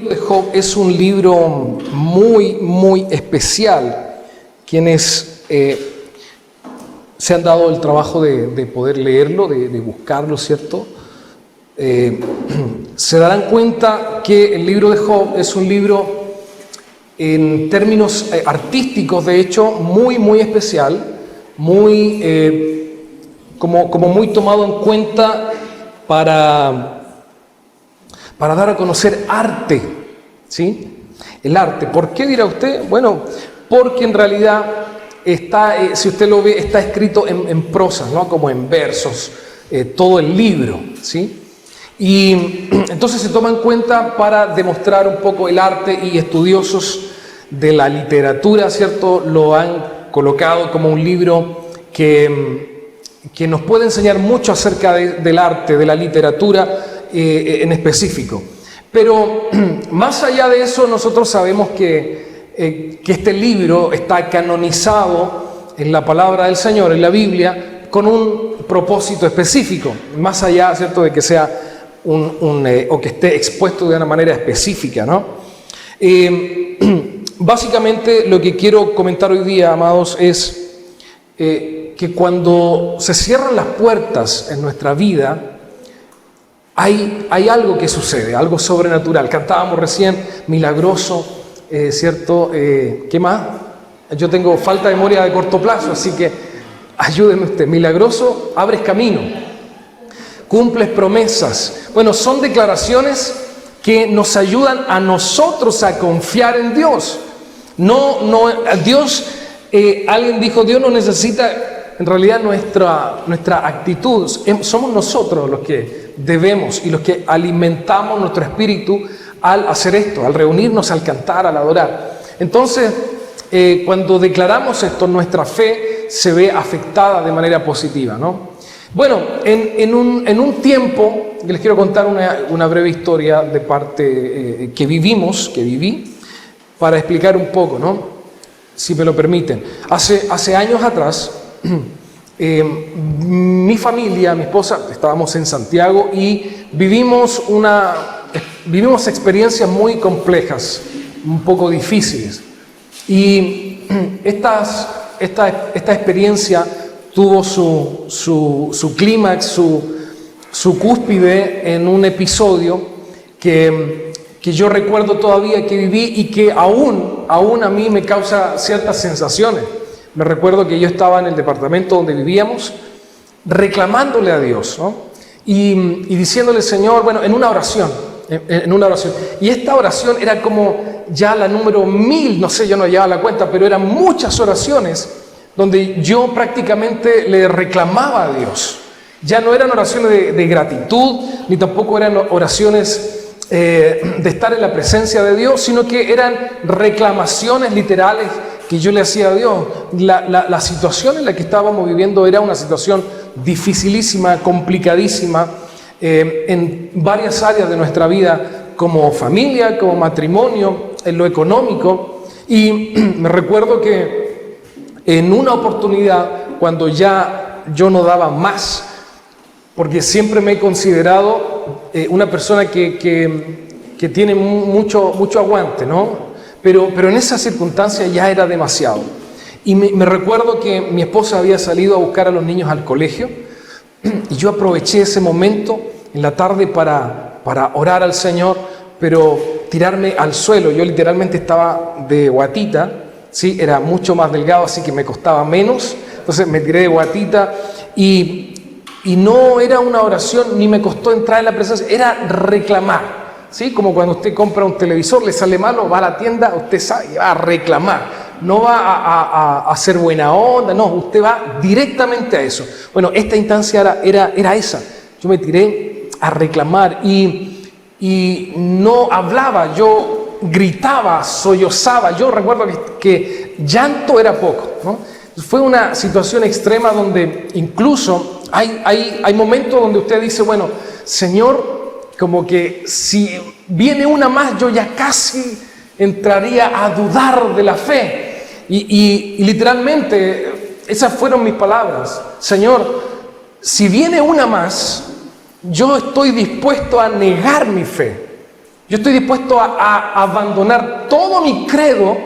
de Job es un libro muy especial. Quienes se han dado el trabajo de poder leerlo, de buscarlo, ¿cierto? Se darán cuenta que el libro de Job es un libro, en términos artísticos, de hecho, muy especial, como muy tomado en cuenta para dar a conocer arte, ¿sí? El arte. ¿Por qué dirá usted? Bueno, porque en realidad está, si usted lo ve, está escrito en prosa, ¿no? Como en versos, todo el libro, ¿sí? Y entonces se toma en cuenta para demostrar un poco el arte, y estudiosos de la literatura, ¿cierto?, lo han colocado como un libro que nos puede enseñar mucho acerca del arte, de la literatura en específico. Pero más allá de eso, nosotros sabemos que este libro está canonizado en la palabra del Señor, en la Biblia, con un propósito específico, más allá, ¿cierto?, de que sea o que esté expuesto de una manera específica, ¿no? Básicamente lo que quiero comentar hoy día, amados, es que cuando se cierran las puertas en nuestra vida, hay algo que sucede, algo sobrenatural. Cantábamos recién, milagroso, ¿cierto? ¿Qué más? Yo tengo falta de memoria de corto plazo, así que ayúdeme usted. Milagroso, abres camino, cumples promesas. Bueno, son declaraciones que nos ayudan a nosotros a confiar en Dios. Dios, alguien dijo, Dios no necesita en realidad nuestra actitud. Somos nosotros los que debemos y los que alimentamos nuestro espíritu al hacer esto, al reunirnos, al cantar, al adorar. Entonces, cuando declaramos esto, nuestra fe se ve afectada de manera positiva, ¿no? Bueno, en un tiempo, les quiero contar una breve historia de parte que viví, para explicar un poco, ¿no? Si me lo permiten. Hace años atrás, mi familia, mi esposa, estábamos en Santiago y vivimos experiencias muy complejas, un poco difíciles. Y esta experiencia tuvo su clímax, su cúspide en un episodio que yo recuerdo todavía que viví y que aún a mí me causa ciertas sensaciones. Me recuerdo que yo estaba en el departamento donde vivíamos reclamándole a Dios, ¿no? Y diciéndole, Señor, bueno, en una oración. Y esta oración era como ya la número 1000, no sé, yo no llevaba la cuenta, pero eran muchas oraciones donde yo prácticamente le reclamaba a Dios. Ya no eran oraciones de gratitud, ni tampoco eran oraciones de estar en la presencia de Dios, sino que eran reclamaciones literales que yo le hacía a Dios. La situación en la que estábamos viviendo era una situación dificilísima, complicadísima, en varias áreas de nuestra vida, como familia, como matrimonio, en lo económico. Y me recuerdo que en una oportunidad, cuando ya yo no daba más, porque siempre me he considerado una persona que tiene mucho aguante, ¿no? Pero en esa circunstancia ya era demasiado. Y me recuerdo que mi esposa había salido a buscar a los niños al colegio y yo aproveché ese momento en la tarde para orar al Señor, pero tirarme al suelo. Yo literalmente estaba de guatita, ¿sí? Era mucho más delgado, así que me costaba menos. Entonces me tiré de guatita y no era una oración, ni me costó entrar en la presencia, era reclamar. ¿Sí? Como cuando usted compra un televisor, le sale malo, va a la tienda, usted sabe, va a reclamar. No va a hacer buena onda, no, usted va directamente a eso. Bueno, esta instancia era esa. Yo me tiré a reclamar y no hablaba, yo gritaba, sollozaba. Yo recuerdo que llanto era poco, ¿no? Fue una situación extrema donde incluso hay momentos donde usted dice, bueno, Señor, como que si viene una más, yo ya casi entraría a dudar de la fe. Y literalmente, esas fueron mis palabras. Señor, si viene una más, yo estoy dispuesto a negar mi fe. Yo estoy dispuesto a abandonar todo mi credo,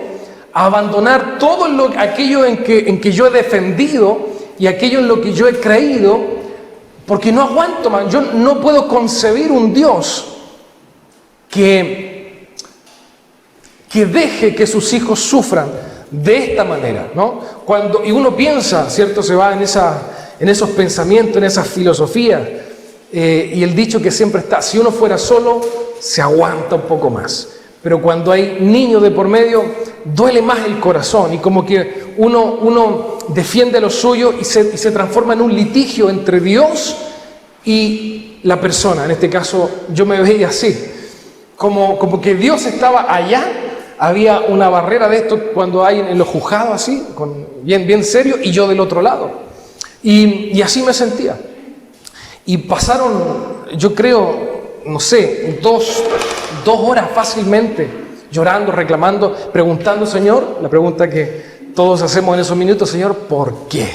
a abandonar todo aquello en que yo he defendido y aquello en lo que yo he creído, porque no aguanto más. Yo no puedo concebir un Dios que deje que sus hijos sufran de esta manera, ¿no? Y uno piensa, ¿cierto? Se va en esos pensamientos, en esas filosofías, y el dicho que siempre está: si uno fuera solo, se aguanta un poco más. Pero cuando hay niños de por medio, duele más el corazón, y como que uno defiende lo suyo y se transforma en un litigio entre Dios y la persona. En este caso, yo me veía así, como que Dios estaba allá. Había una barrera de esto cuando hay en los juzgados así, bien serio, y yo del otro lado. Y así me sentía. Y pasaron, yo creo, no sé, dos horas fácilmente, llorando, reclamando, preguntando, Señor, la pregunta que todos hacemos en esos minutos: Señor, ¿por qué?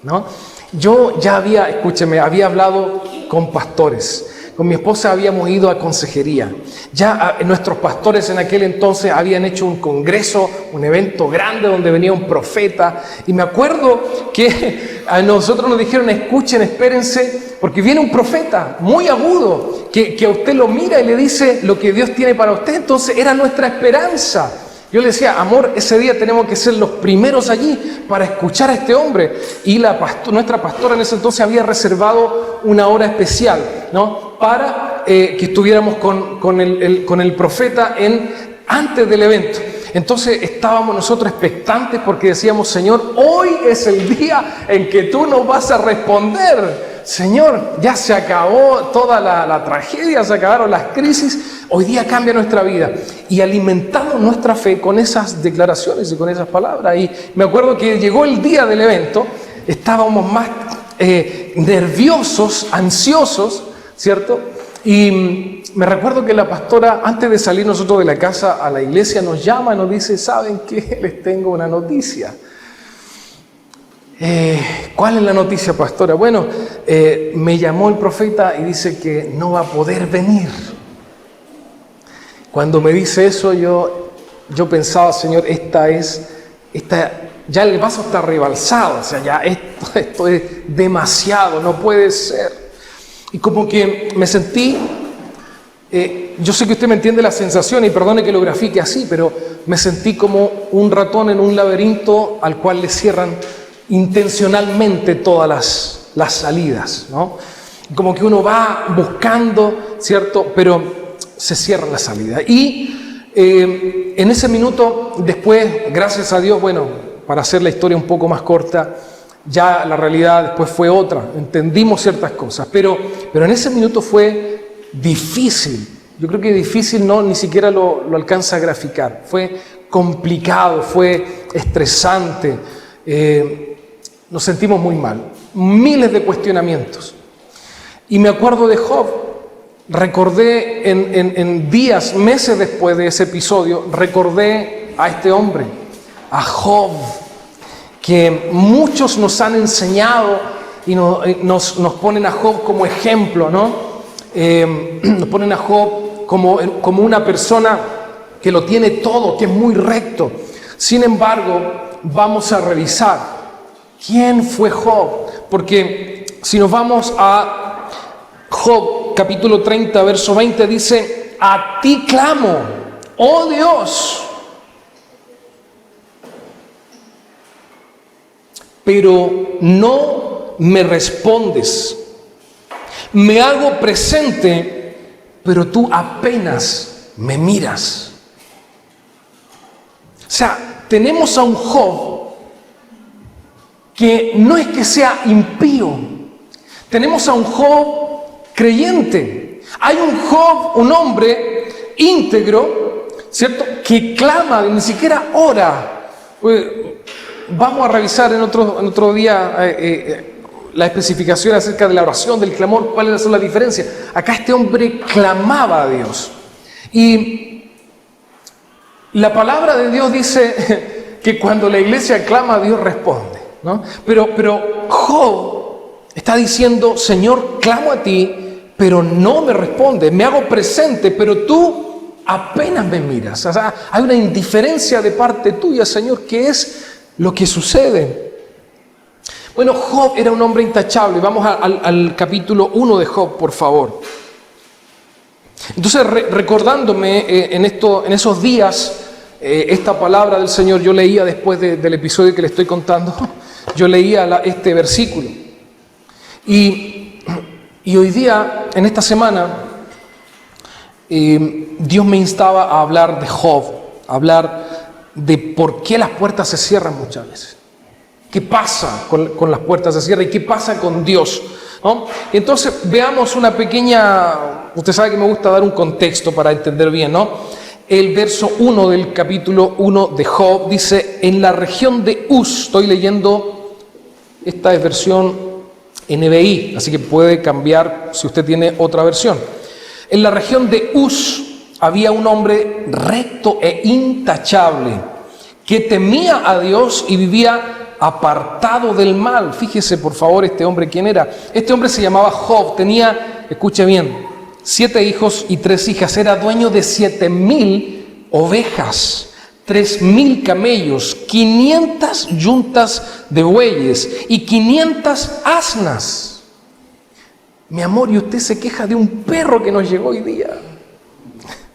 ¿No? Yo ya había hablado con pastores. Con mi esposa habíamos ido a consejería. Ya nuestros pastores en aquel entonces habían hecho un congreso, un evento grande donde venía un profeta. Y me acuerdo que a nosotros nos dijeron: escuchen, espérense, porque viene un profeta muy agudo, que a usted lo mira y le dice lo que Dios tiene para usted. Entonces era nuestra esperanza. Yo le decía: amor, ese día tenemos que ser los primeros allí para escuchar a este hombre. Y nuestra pastora en ese entonces había reservado una hora especial, ¿no?, para que estuviéramos con el profeta antes del evento. Entonces estábamos nosotros expectantes porque decíamos: Señor, hoy es el día en que tú nos vas a responder. Señor, ya se acabó toda la tragedia, se acabaron las crisis, hoy día cambia nuestra vida. Y alimentamos nuestra fe con esas declaraciones y con esas palabras. Y me acuerdo que llegó el día del evento, estábamos más nerviosos, ansiosos, ¿cierto? Y me recuerdo que la pastora, antes de salir nosotros de la casa a la iglesia, nos llama y nos dice: ¿saben qué? Les tengo una noticia. ¿Cuál es la noticia, pastora? Bueno, me llamó el profeta y dice que no va a poder venir. Cuando me dice eso, yo pensaba: Señor, ya el vaso está rebalsado, o sea, ya esto es demasiado, no puede ser. Y como que me sentí, yo sé que usted me entiende la sensación, y perdone que lo grafique así, pero me sentí como un ratón en un laberinto al cual le cierran intencionalmente todas las salidas, ¿no? Como que uno va buscando, ¿cierto?, pero se cierra la salida. Y en ese minuto, después, gracias a Dios, bueno, para hacer la historia un poco más corta, ya la realidad después fue otra, entendimos ciertas cosas, pero en ese minuto fue difícil. Yo creo que difícil ni siquiera lo alcanza a graficar. Fue complicado, fue estresante, nos sentimos muy mal, miles de cuestionamientos. Y me acuerdo de Job, recordé en días, meses después de ese episodio, recordé a este hombre, a Job, que muchos nos han enseñado y nos ponen a Job como ejemplo, ¿no? Nos ponen a Job como una persona que lo tiene todo, que es muy recto. Sin embargo, vamos a revisar quién fue Job, porque si nos vamos a Job capítulo 30, verso 20, dice: a ti clamo, oh Dios, pero no me respondes. Me hago presente, pero tú apenas me miras. O sea, tenemos a un Job que no es que sea impío. Tenemos a un Job creyente. Hay un Job, un hombre íntegro, ¿cierto?, que clama, ni siquiera ora. Vamos a revisar en otro día la especificación acerca de la oración, del clamor, cuáles son las diferencias. Acá este hombre clamaba a Dios. Y la palabra de Dios dice que cuando la iglesia clama, Dios responde, ¿no? Pero Job está diciendo: Señor, clamo a ti, pero no me respondes. Me hago presente, pero tú apenas me miras. O sea, hay una indiferencia de parte tuya, Señor, que es lo que sucede. Bueno, Job era un hombre intachable. Vamos al capítulo 1 de Job, por favor. Entonces, recordándome en esos días, esta palabra del Señor, yo leía después del episodio que le estoy contando, yo leía este versículo. Y hoy día, en esta semana, Dios me instaba a hablar de Job, a hablar de por qué las puertas se cierran muchas veces. ¿Qué pasa con las puertas se cierran y qué pasa con Dios? ¿No? Entonces veamos una pequeña, usted sabe que me gusta dar un contexto para entender bien, ¿no? El verso 1 del capítulo 1 de Job dice, en la región de Uz, estoy leyendo, esta es versión NBI, así que puede cambiar si usted tiene otra versión. En la región de Uz había un hombre recto e intachable que temía a Dios y vivía apartado del mal. Fíjese por favor este hombre quién era. Este hombre se llamaba Job, tenía, escuche bien, 7 hijos y 3 hijas, era dueño de 7,000 ovejas, 3,000 camellos, 500 yuntas de bueyes y 500 asnas. Mi amor, y usted se queja de un perro que nos llegó hoy día,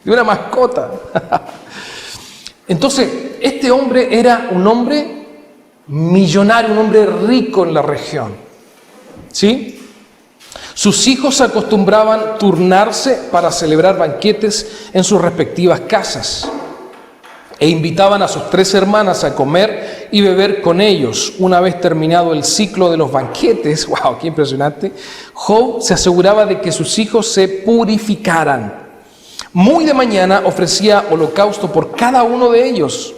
de una mascota. Entonces, este hombre era un hombre millonario, un hombre rico en la región, ¿sí? Sus hijos acostumbraban turnarse para celebrar banquetes en sus respectivas casas e invitaban a sus 3 hermanas a comer y beber con ellos. Una vez terminado el ciclo de los banquetes, ¡wow!, qué impresionante, Job se aseguraba de que sus hijos se purificaran. Muy de mañana ofrecía holocausto por cada uno de ellos.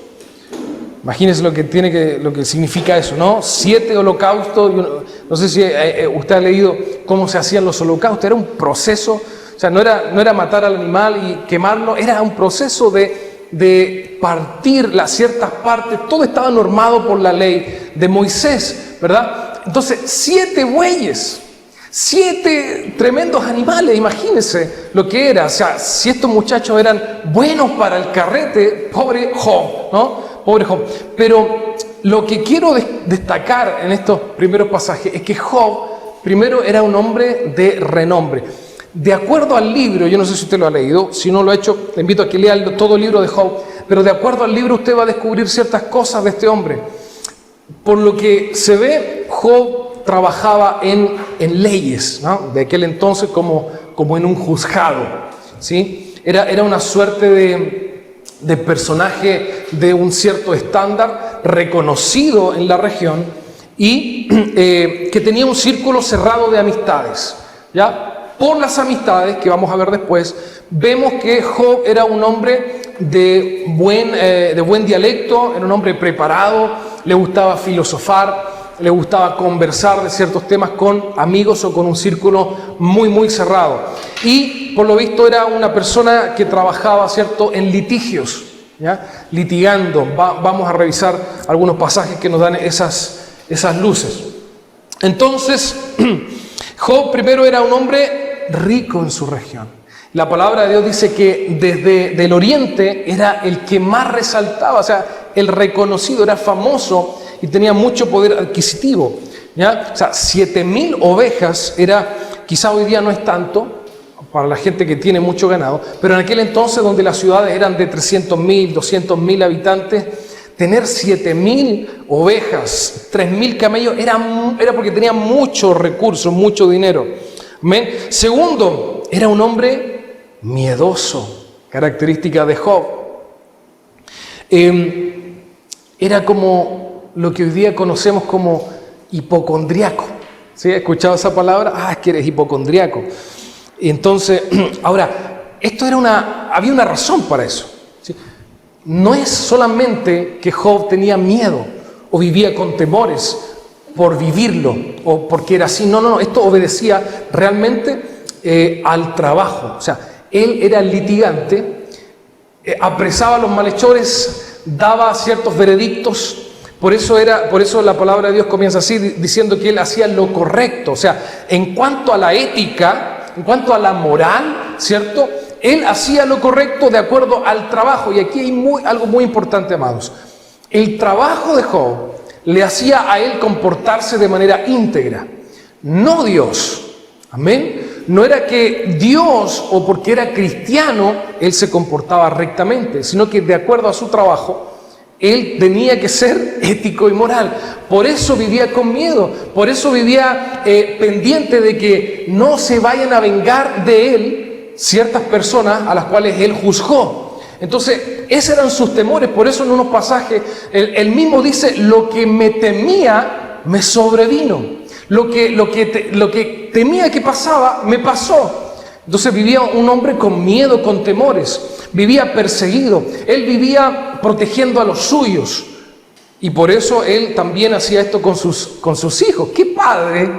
Imagínense lo que significa eso, ¿no? 7 holocaustos. No sé si usted ha leído cómo se hacían los holocaustos. Era un proceso, o sea, no era matar al animal y quemarlo, era un proceso de partir las ciertas partes. Todo estaba normado por la ley de Moisés, ¿verdad? Entonces, 7 bueyes, 7 tremendos animales, imagínense lo que era. O sea, si estos muchachos eran buenos para el carrete, pobre Job, ¿no? Pobre Job. Pero lo que quiero destacar en estos primeros pasajes es que Job primero era un hombre de renombre. De acuerdo al libro, yo no sé si usted lo ha leído, si no lo ha hecho, le invito a que lea todo el libro de Job, pero de acuerdo al libro usted va a descubrir ciertas cosas de este hombre. Por lo que se ve, Job trabajaba en leyes, ¿no? De aquel entonces como en un juzgado, ¿sí? Era una suerte de personaje de un cierto estándar reconocido en la región y que tenía un círculo cerrado de amistades, ¿ya? Por las amistades que vamos a ver después, vemos que Job era un hombre de buen dialecto, era un hombre preparado, le gustaba filosofar, le gustaba conversar de ciertos temas con amigos o con un círculo muy, muy cerrado. Y por lo visto era una persona que trabajaba, ¿cierto?, en litigios, ¿ya? Litigando. Vamos a revisar algunos pasajes que nos dan esas luces. Entonces, Job primero era un hombre rico en su región. La palabra de Dios dice que desde el oriente era el que más resaltaba, o sea, el reconocido, era famoso y tenía mucho poder adquisitivo, ¿ya? O sea, 7,000 ovejas quizá hoy día no es tanto para la gente que tiene mucho ganado, pero en aquel entonces donde las ciudades eran de 300,000, 200,000 habitantes, tener 7,000 ovejas, 3,000 camellos, era porque tenía muchos recursos, mucho dinero. ¿Amén? Segundo, era un hombre miedoso, característica de Job. Era como lo que hoy día conocemos como hipocondriaco. ¿Sí? ¿Has escuchado esa palabra? Ah, es que eres hipocondriaco. Entonces, ahora, había una razón para eso, ¿sí? No es solamente que Job tenía miedo o vivía con temores por vivirlo o porque era así. No, esto obedecía realmente al trabajo. O sea, él era litigante, apresaba a los malhechores, daba ciertos veredictos. Por eso la palabra de Dios comienza así, diciendo que él hacía lo correcto. O sea, en cuanto a la ética, en cuanto a la moral, ¿cierto?, Él hacía lo correcto de acuerdo al trabajo. Y aquí hay algo muy importante, amados. El trabajo de Job le hacía a él comportarse de manera íntegra, no Dios. Amén. No era que Dios, o porque era cristiano, él se comportaba rectamente, sino que de acuerdo a su trabajo, él tenía que ser ético y moral. Por eso vivía con miedo, por eso vivía pendiente de que no se vayan a vengar de él ciertas personas a las cuales él juzgó. Entonces, esos eran sus temores. Por eso en unos pasajes, él mismo dice, lo que me temía me sobrevino. Lo que temía que pasaba, me pasó. Entonces vivía un hombre con miedo, con temores. Vivía perseguido. Él vivía protegiendo a los suyos. Y por eso él también hacía esto con sus hijos. ¿Qué padre?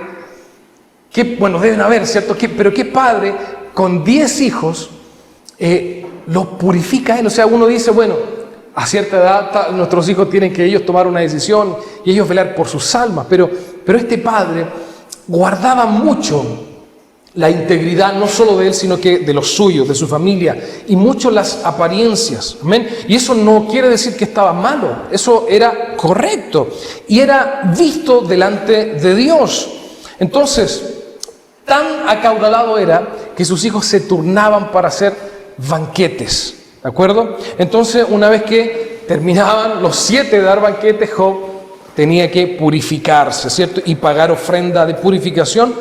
Bueno, deben haber, ¿cierto? Pero qué padre con 10 hijos los purifica él. O sea, uno dice, bueno, a cierta edad nuestros hijos tienen que ellos tomar una decisión y ellos velar por sus almas. Pero este padre guardaba mucho la integridad, no solo de él, sino que de los suyos, de su familia, y mucho las apariencias. Amén. Y eso no quiere decir que estaba malo, eso era correcto y era visto delante de Dios. Entonces, tan acaudalado era que sus hijos se turnaban para hacer banquetes, ¿de acuerdo? Entonces, una vez que terminaban los 7 de dar banquetes, Job tenía que purificarse, ¿cierto? Y pagar ofrenda de purificación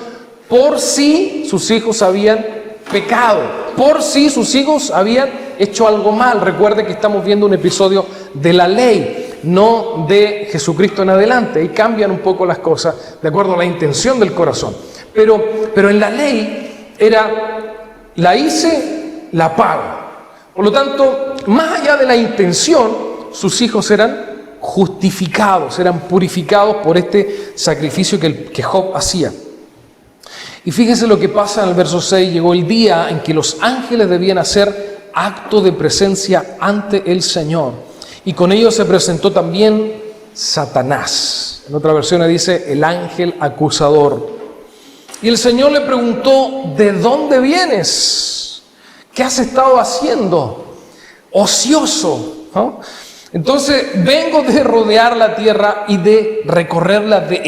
por si sus hijos habían pecado, por si sus hijos habían hecho algo mal. Recuerde que estamos viendo un episodio de la ley, no de Jesucristo en adelante, y cambian un poco las cosas de acuerdo a la intención del corazón. Pero en la ley era, la hice, la pago. Por lo tanto, más allá de la intención, sus hijos eran justificados, eran purificados por este sacrificio que Job hacía. Y fíjense lo que pasa en el verso 6. Llegó el día en que los ángeles debían hacer acto de presencia ante el Señor, y con ellos se presentó también Satanás. En otra versión dice el ángel acusador. Y el Señor le preguntó, ¿de dónde vienes? ¿Qué has estado haciendo? Ocioso, ¿no? Entonces, vengo de rodear la tierra y de recorrerla de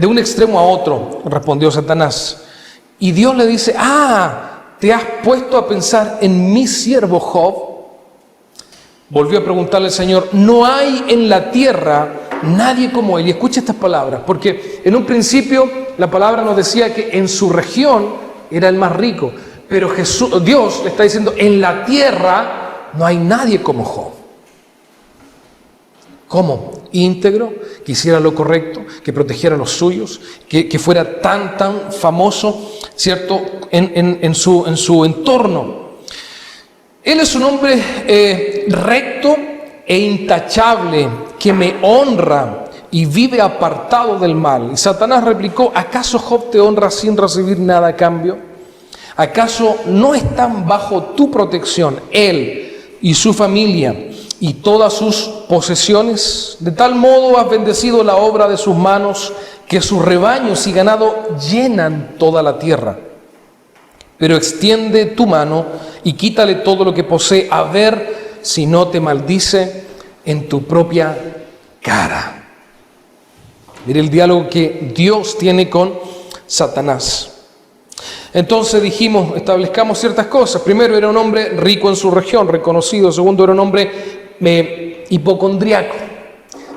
un extremo a otro, respondió Satanás. Y Dios le dice, ¿te has puesto a pensar en mi siervo Job? Volvió a preguntarle el Señor, no hay en la tierra nadie como él. Y escucha estas palabras, porque en un principio la palabra nos decía que en su región era el más rico, pero Dios le está diciendo, en la tierra no hay nadie como Job. ¿Cómo? Íntegro, que hiciera lo correcto, que protegiera a los suyos, que fuera tan famoso, ¿cierto?, en su entorno. Él es un hombre recto e intachable, que me honra y vive apartado del mal. Y Satanás replicó, ¿acaso Job te honra sin recibir nada a cambio? ¿Acaso no están bajo tu protección él y su familia y todas sus posesiones? De tal modo has bendecido la obra de sus manos, que sus rebaños y ganado llenan toda la tierra. Pero extiende tu mano y quítale todo lo que posee, a ver si no te maldice en tu propia cara. Mire el diálogo que Dios tiene con Satanás. Entonces establezcamos ciertas cosas. Primero, era un hombre rico en su región, reconocido. Segundo, era un hombre hipocondriaco,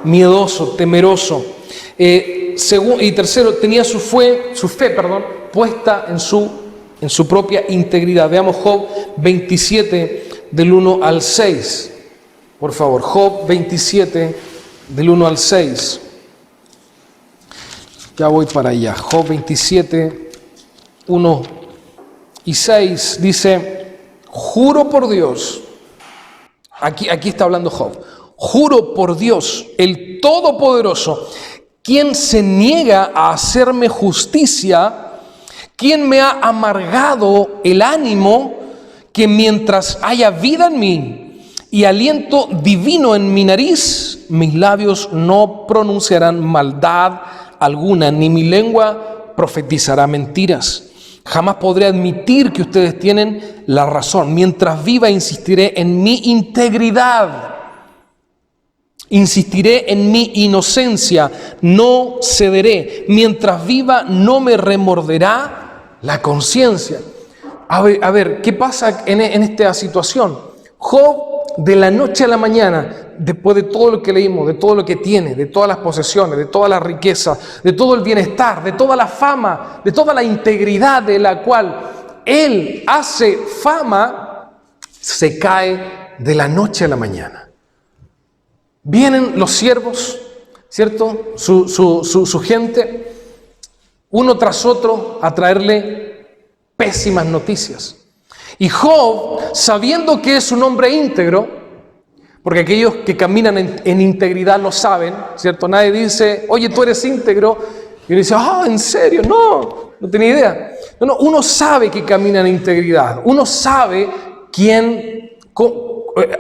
miedoso, temeroso. Y tercero, tenía su fe, puesta en su propia integridad. Veamos Job 27 del 1 al 6. Por favor, Job 27 del 1 al 6. Ya voy para allá. Job 27, 1 y 6 dice, juro por Dios. Aquí está hablando Job. Juro por Dios, el Todopoderoso, quien se niega a hacerme justicia, quien me ha amargado el ánimo, que mientras haya vida en mí y aliento divino en mi nariz, mis labios no pronunciarán maldad alguna, ni mi lengua profetizará mentiras. Jamás podré admitir que ustedes tienen la razón. Mientras viva, insistiré en mi integridad. Insistiré en mi inocencia. No cederé. Mientras viva, no me remorderá la conciencia. A ver, ¿qué pasa en esta situación? Job, de la noche a la mañana, después de todo lo que leímos, de todo lo que tiene, de todas las posesiones, de toda la riqueza, de todo el bienestar, de toda la fama, de toda la integridad de la cual él hace fama, se cae de la noche a la mañana. Vienen los siervos, ¿cierto? Su gente, uno tras otro, a traerle pésimas noticias. Y Job, sabiendo que es un hombre íntegro, porque aquellos que caminan en integridad lo saben, ¿cierto? Nadie dice, oye, tú eres íntegro. Y uno dice, ¿en serio? No tenía idea. No, uno sabe que camina en integridad. Uno sabe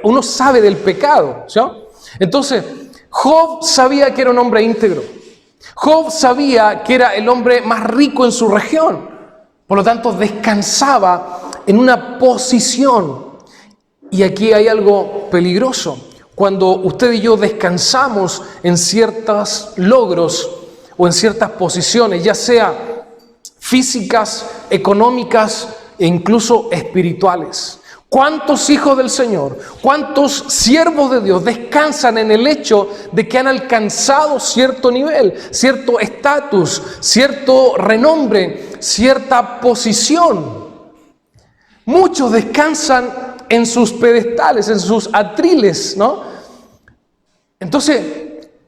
uno sabe del pecado, ¿sí? Entonces, Job sabía que era un hombre íntegro. Job sabía que era el hombre más rico en su región. Por lo tanto, descansaba en una posición. Y aquí hay algo peligroso. Cuando usted y yo descansamos en ciertos logros o en ciertas posiciones, ya sea físicas, económicas e incluso espirituales. ¿Cuántos hijos del Señor, cuántos siervos de Dios descansan en el hecho de que han alcanzado cierto nivel, cierto estatus, cierto renombre, cierta posición? Muchos descansan en sus pedestales, en sus atriles, ¿no? Entonces,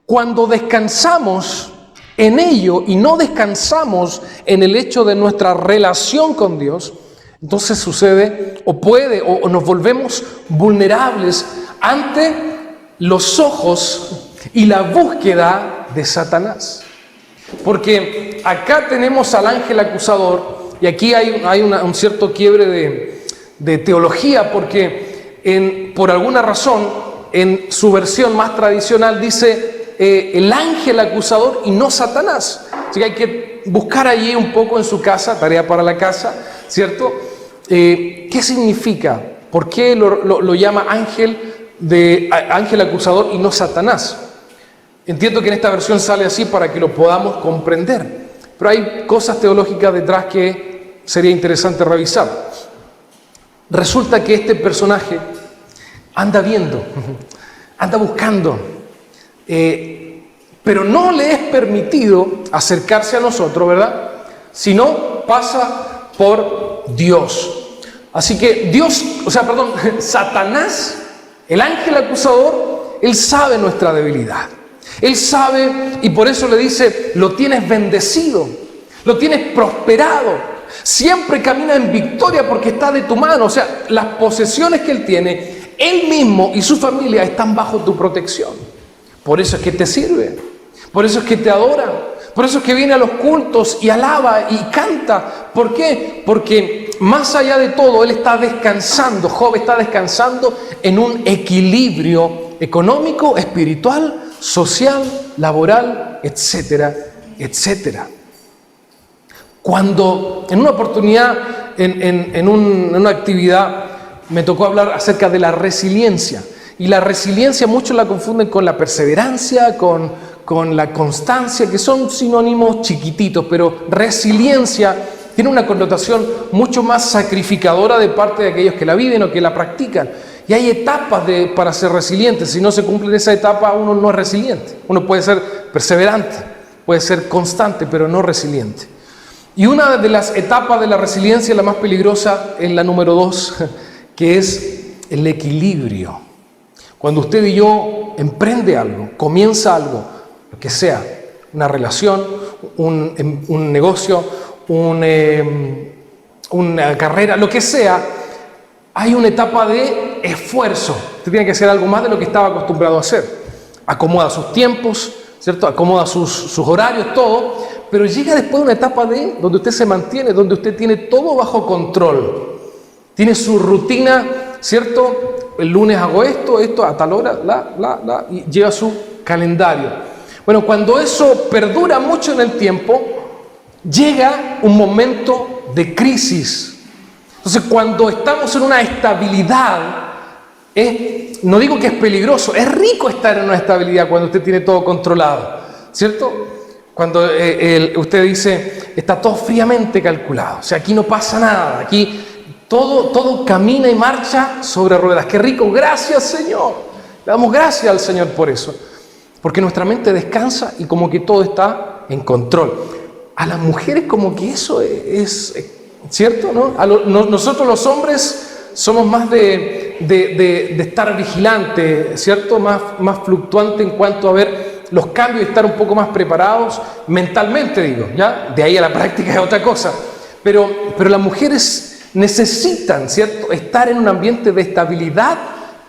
cuando descansamos en ello y no descansamos en el hecho de nuestra relación con Dios, entonces sucede o nos volvemos vulnerables ante los ojos y la búsqueda de Satanás. Porque acá tenemos al ángel acusador y aquí hay un cierto quiebre de teología, porque por alguna razón en su versión más tradicional dice el ángel acusador y no Satanás. Así que hay que buscar allí un poco en su casa, tarea para la casa, ¿cierto? ¿Qué significa? ¿Por qué lo llama ángel acusador y no Satanás? Entiendo que en esta versión sale así para que lo podamos comprender, pero hay cosas teológicas detrás que sería interesante revisar. Resulta que este personaje anda viendo, anda buscando, pero no le es permitido acercarse a nosotros, ¿verdad? Sino pasa por Dios. Así que Satanás, el ángel acusador, él sabe nuestra debilidad. Él sabe y por eso le dice, lo tienes bendecido, lo tienes prosperado. Siempre camina en victoria porque está de tu mano. O sea, las posesiones que él tiene, él mismo y su familia están bajo tu protección. Por eso es que te sirve, por eso es que te adora, por eso es que viene a los cultos y alaba y canta. ¿Por qué? Porque más allá de todo, él está descansando, Job está descansando en un equilibrio económico, espiritual, social, laboral, etcétera, etcétera. Cuando en una oportunidad, en una actividad, me tocó hablar acerca de la resiliencia. Y la resiliencia muchos la confunden con la perseverancia, con la constancia, que son sinónimos chiquititos, pero resiliencia tiene una connotación mucho más sacrificadora de parte de aquellos que la viven o que la practican. Y hay etapas para ser resiliente. Si no se cumple esa etapa, uno no es resiliente. Uno puede ser perseverante, puede ser constante, pero no resiliente. Y una de las etapas de la resiliencia, la más peligrosa, es la número 2, que es el equilibrio. Cuando usted y yo emprende algo, comienza algo, lo que sea, una relación, un negocio, una carrera, lo que sea, hay una etapa de esfuerzo. Usted tiene que hacer algo más de lo que estaba acostumbrado a hacer. Acomoda sus tiempos, ¿cierto? Acomoda sus horarios, todo. Pero llega después una etapa donde usted se mantiene, donde usted tiene todo bajo control. Tiene su rutina, ¿cierto? El lunes hago esto, a tal hora, y lleva su calendario. Bueno, cuando eso perdura mucho en el tiempo, llega un momento de crisis. Entonces, cuando estamos en una estabilidad, no digo que es peligroso, es rico estar en una estabilidad cuando usted tiene todo controlado, ¿cierto? Cuando usted dice, está todo fríamente calculado, o sea, aquí no pasa nada, aquí todo camina y marcha sobre ruedas. ¡Qué rico! ¡Gracias, Señor! Le damos gracias al Señor por eso, porque nuestra mente descansa y como que todo está en control. A las mujeres como que eso es ¿cierto? ¿No? Nosotros los hombres somos más de estar vigilantes, ¿cierto? Más fluctuante en cuanto a ver los cambios y estar un poco más preparados mentalmente, digo, ¿ya? De ahí a la práctica es otra cosa. Pero las mujeres necesitan, ¿cierto?, estar en un ambiente de estabilidad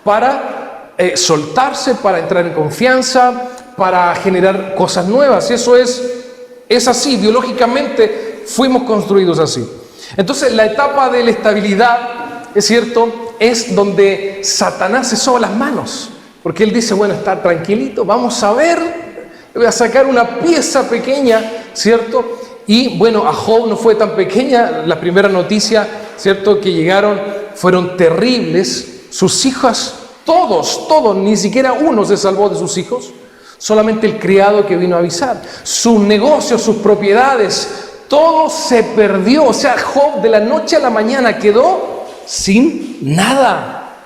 para soltarse, para entrar en confianza, para generar cosas nuevas. Y eso es así, biológicamente fuimos construidos así. Entonces la etapa de la estabilidad, es cierto, es donde Satanás se soba las manos, porque él dice, bueno, está tranquilito, vamos a ver, voy a sacar una pieza pequeña, ¿cierto? Y bueno, a Job no fue tan pequeña, la primera noticia, ¿cierto?, que llegaron fueron terribles. Sus hijas, todos, ni siquiera uno se salvó de sus hijos, solamente el criado que vino a avisar. Sus negocios, sus propiedades, todo se perdió. O sea, Job de la noche a la mañana quedó sin nada.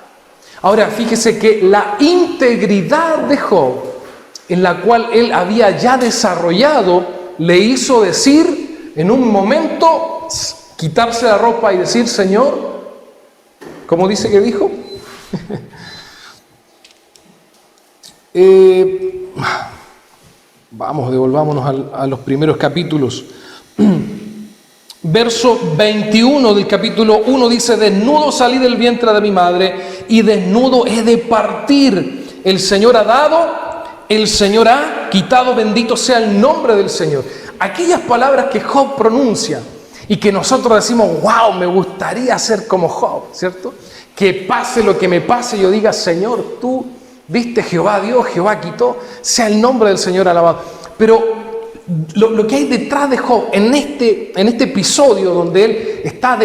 Ahora, fíjese que la integridad de Job, en la cual él había ya desarrollado, le hizo decir en un momento, quitarse la ropa y decir, Señor, ¿cómo dice que dijo? Devolvámonos a los primeros capítulos. Verso 21 del capítulo 1 dice, desnudo salí del vientre de mi madre y desnudo he de partir. El Señor ha dado, el Señor ha quitado, bendito sea el nombre del Señor. Aquellas palabras que Job pronuncia y que nosotros decimos, wow, me gustaría ser como Job, ¿cierto? Que pase lo que me pase, yo diga, Señor, tú diste, Jehová dio, Jehová quitó, sea el nombre del Señor alabado. Pero lo que hay detrás de Job, en este episodio donde él está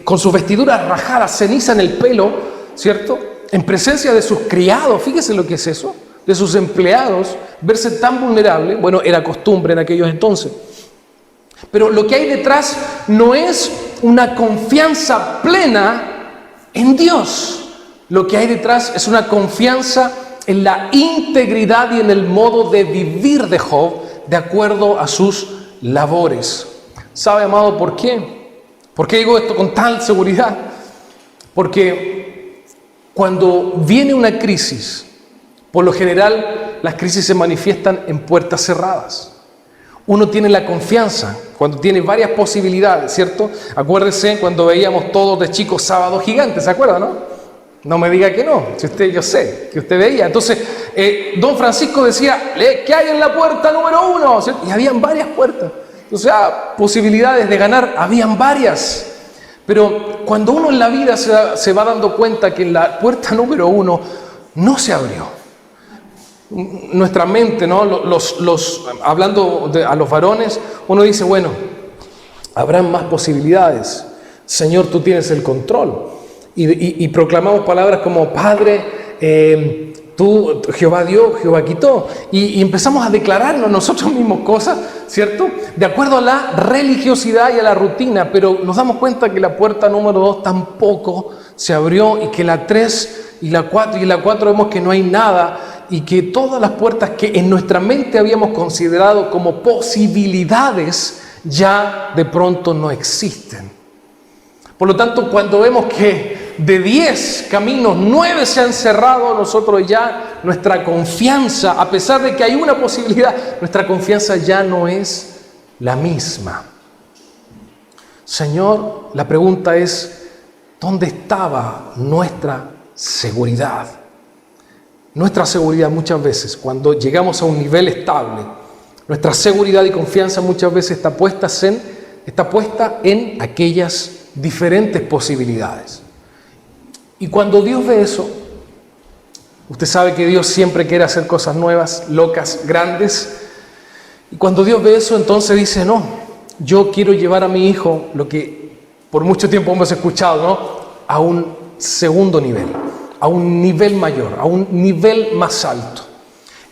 con sus vestiduras rajadas, ceniza en el pelo, ¿cierto?, en presencia de sus criados, fíjese lo que es eso, de sus empleados, verse tan vulnerable, bueno, era costumbre en aquellos entonces. Pero lo que hay detrás no es una confianza plena en Dios. Lo que hay detrás es una confianza en la integridad y en el modo de vivir de Job de acuerdo a sus labores. ¿Sabe, amado, por qué? ¿Por qué digo esto con tal seguridad? Porque cuando viene una crisis, por lo general las crisis se manifiestan en puertas cerradas. Uno tiene la confianza cuando tiene varias posibilidades, ¿cierto? Acuérdese cuando veíamos todos de chicos Sábado Gigante, ¿se acuerdan, no? No me diga que no, si yo sé que usted veía. Entonces, don Francisco decía, ¿qué hay en la puerta número 1? ¿Cierto? Y habían varias puertas. O sea, posibilidades de ganar, habían varias. Pero cuando uno en la vida se va dando cuenta que la puerta número 1 no se abrió, nuestra mente, ¿no? Hablando a los varones, uno dice, bueno, habrán más posibilidades. Señor, tú tienes el control. Y proclamamos palabras como, Padre, tú, Jehová dio, Jehová quitó. Y empezamos a declararnos nosotros mismos cosas, ¿cierto?, de acuerdo a la religiosidad y a la rutina. Pero nos damos cuenta que la puerta número 2 tampoco se abrió, y que la 3 y la 4 y la 4 vemos que no hay nada, y que todas las puertas que en nuestra mente habíamos considerado como posibilidades ya de pronto no existen. Por lo tanto, cuando vemos que de 10 caminos 9 se han cerrado, nosotros ya nuestra confianza, a pesar de que hay una posibilidad, nuestra confianza ya no es la misma. Señor, la pregunta es, ¿dónde estaba nuestra seguridad? Nuestra seguridad muchas veces, cuando llegamos a un nivel estable, nuestra seguridad y confianza muchas veces está puesta en aquellas diferentes posibilidades. Y cuando Dios ve eso, usted sabe que Dios siempre quiere hacer cosas nuevas, locas, grandes. Y cuando Dios ve eso, entonces dice, no, yo quiero llevar a mi hijo, lo que por mucho tiempo hemos escuchado, ¿no?, a un segundo nivel, a un nivel mayor, a un nivel más alto,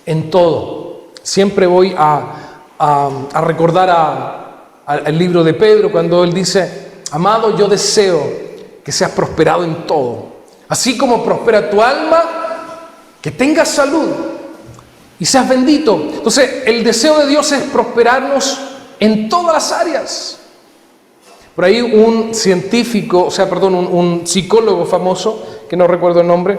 en todo. Siempre voy a recordar al libro de Pedro, cuando él dice: amado, yo deseo que seas prosperado en todo, así como prospera tu alma, que tengas salud y seas bendito. Entonces, el deseo de Dios es prosperarnos en todas las áreas. Por ahí un científico, un psicólogo famoso, que no recuerdo el nombre,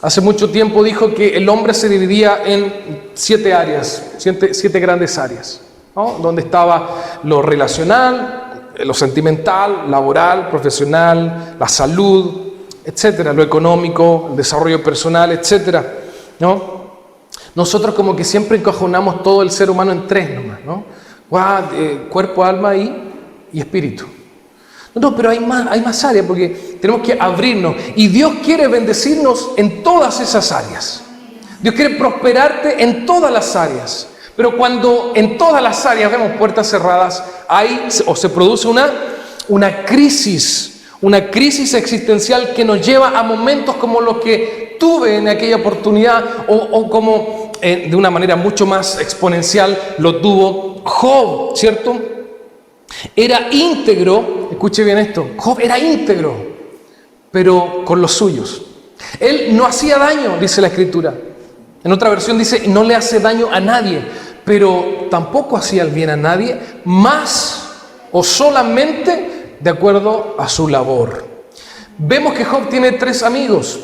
hace mucho tiempo dijo que el hombre se dividía en 7 áreas, 7 grandes áreas, ¿no?, donde estaba lo relacional, lo sentimental, laboral, profesional, la salud, etcétera, lo económico, el desarrollo personal, etcétera, ¿no? Nosotros como que siempre encajonamos todo el ser humano en 3 nomás, ¿no? Cuerpo, alma y espíritu. No, pero hay más áreas, porque tenemos que abrirnos, y Dios quiere bendecirnos en todas esas áreas. Dios quiere prosperarte en todas las áreas. Pero cuando en todas las áreas vemos puertas cerradas, se produce una crisis existencial que nos lleva a momentos como los que tuve en aquella oportunidad, o como de una manera mucho más exponencial lo tuvo Job, ¿cierto? Era íntegro, escuche bien esto, Job era íntegro, pero con los suyos. Él no hacía daño, dice la Escritura. En otra versión dice: no le hace daño a nadie, pero tampoco hacía el bien a nadie, más o solamente de acuerdo a su labor. Vemos que Job tiene 3 amigos,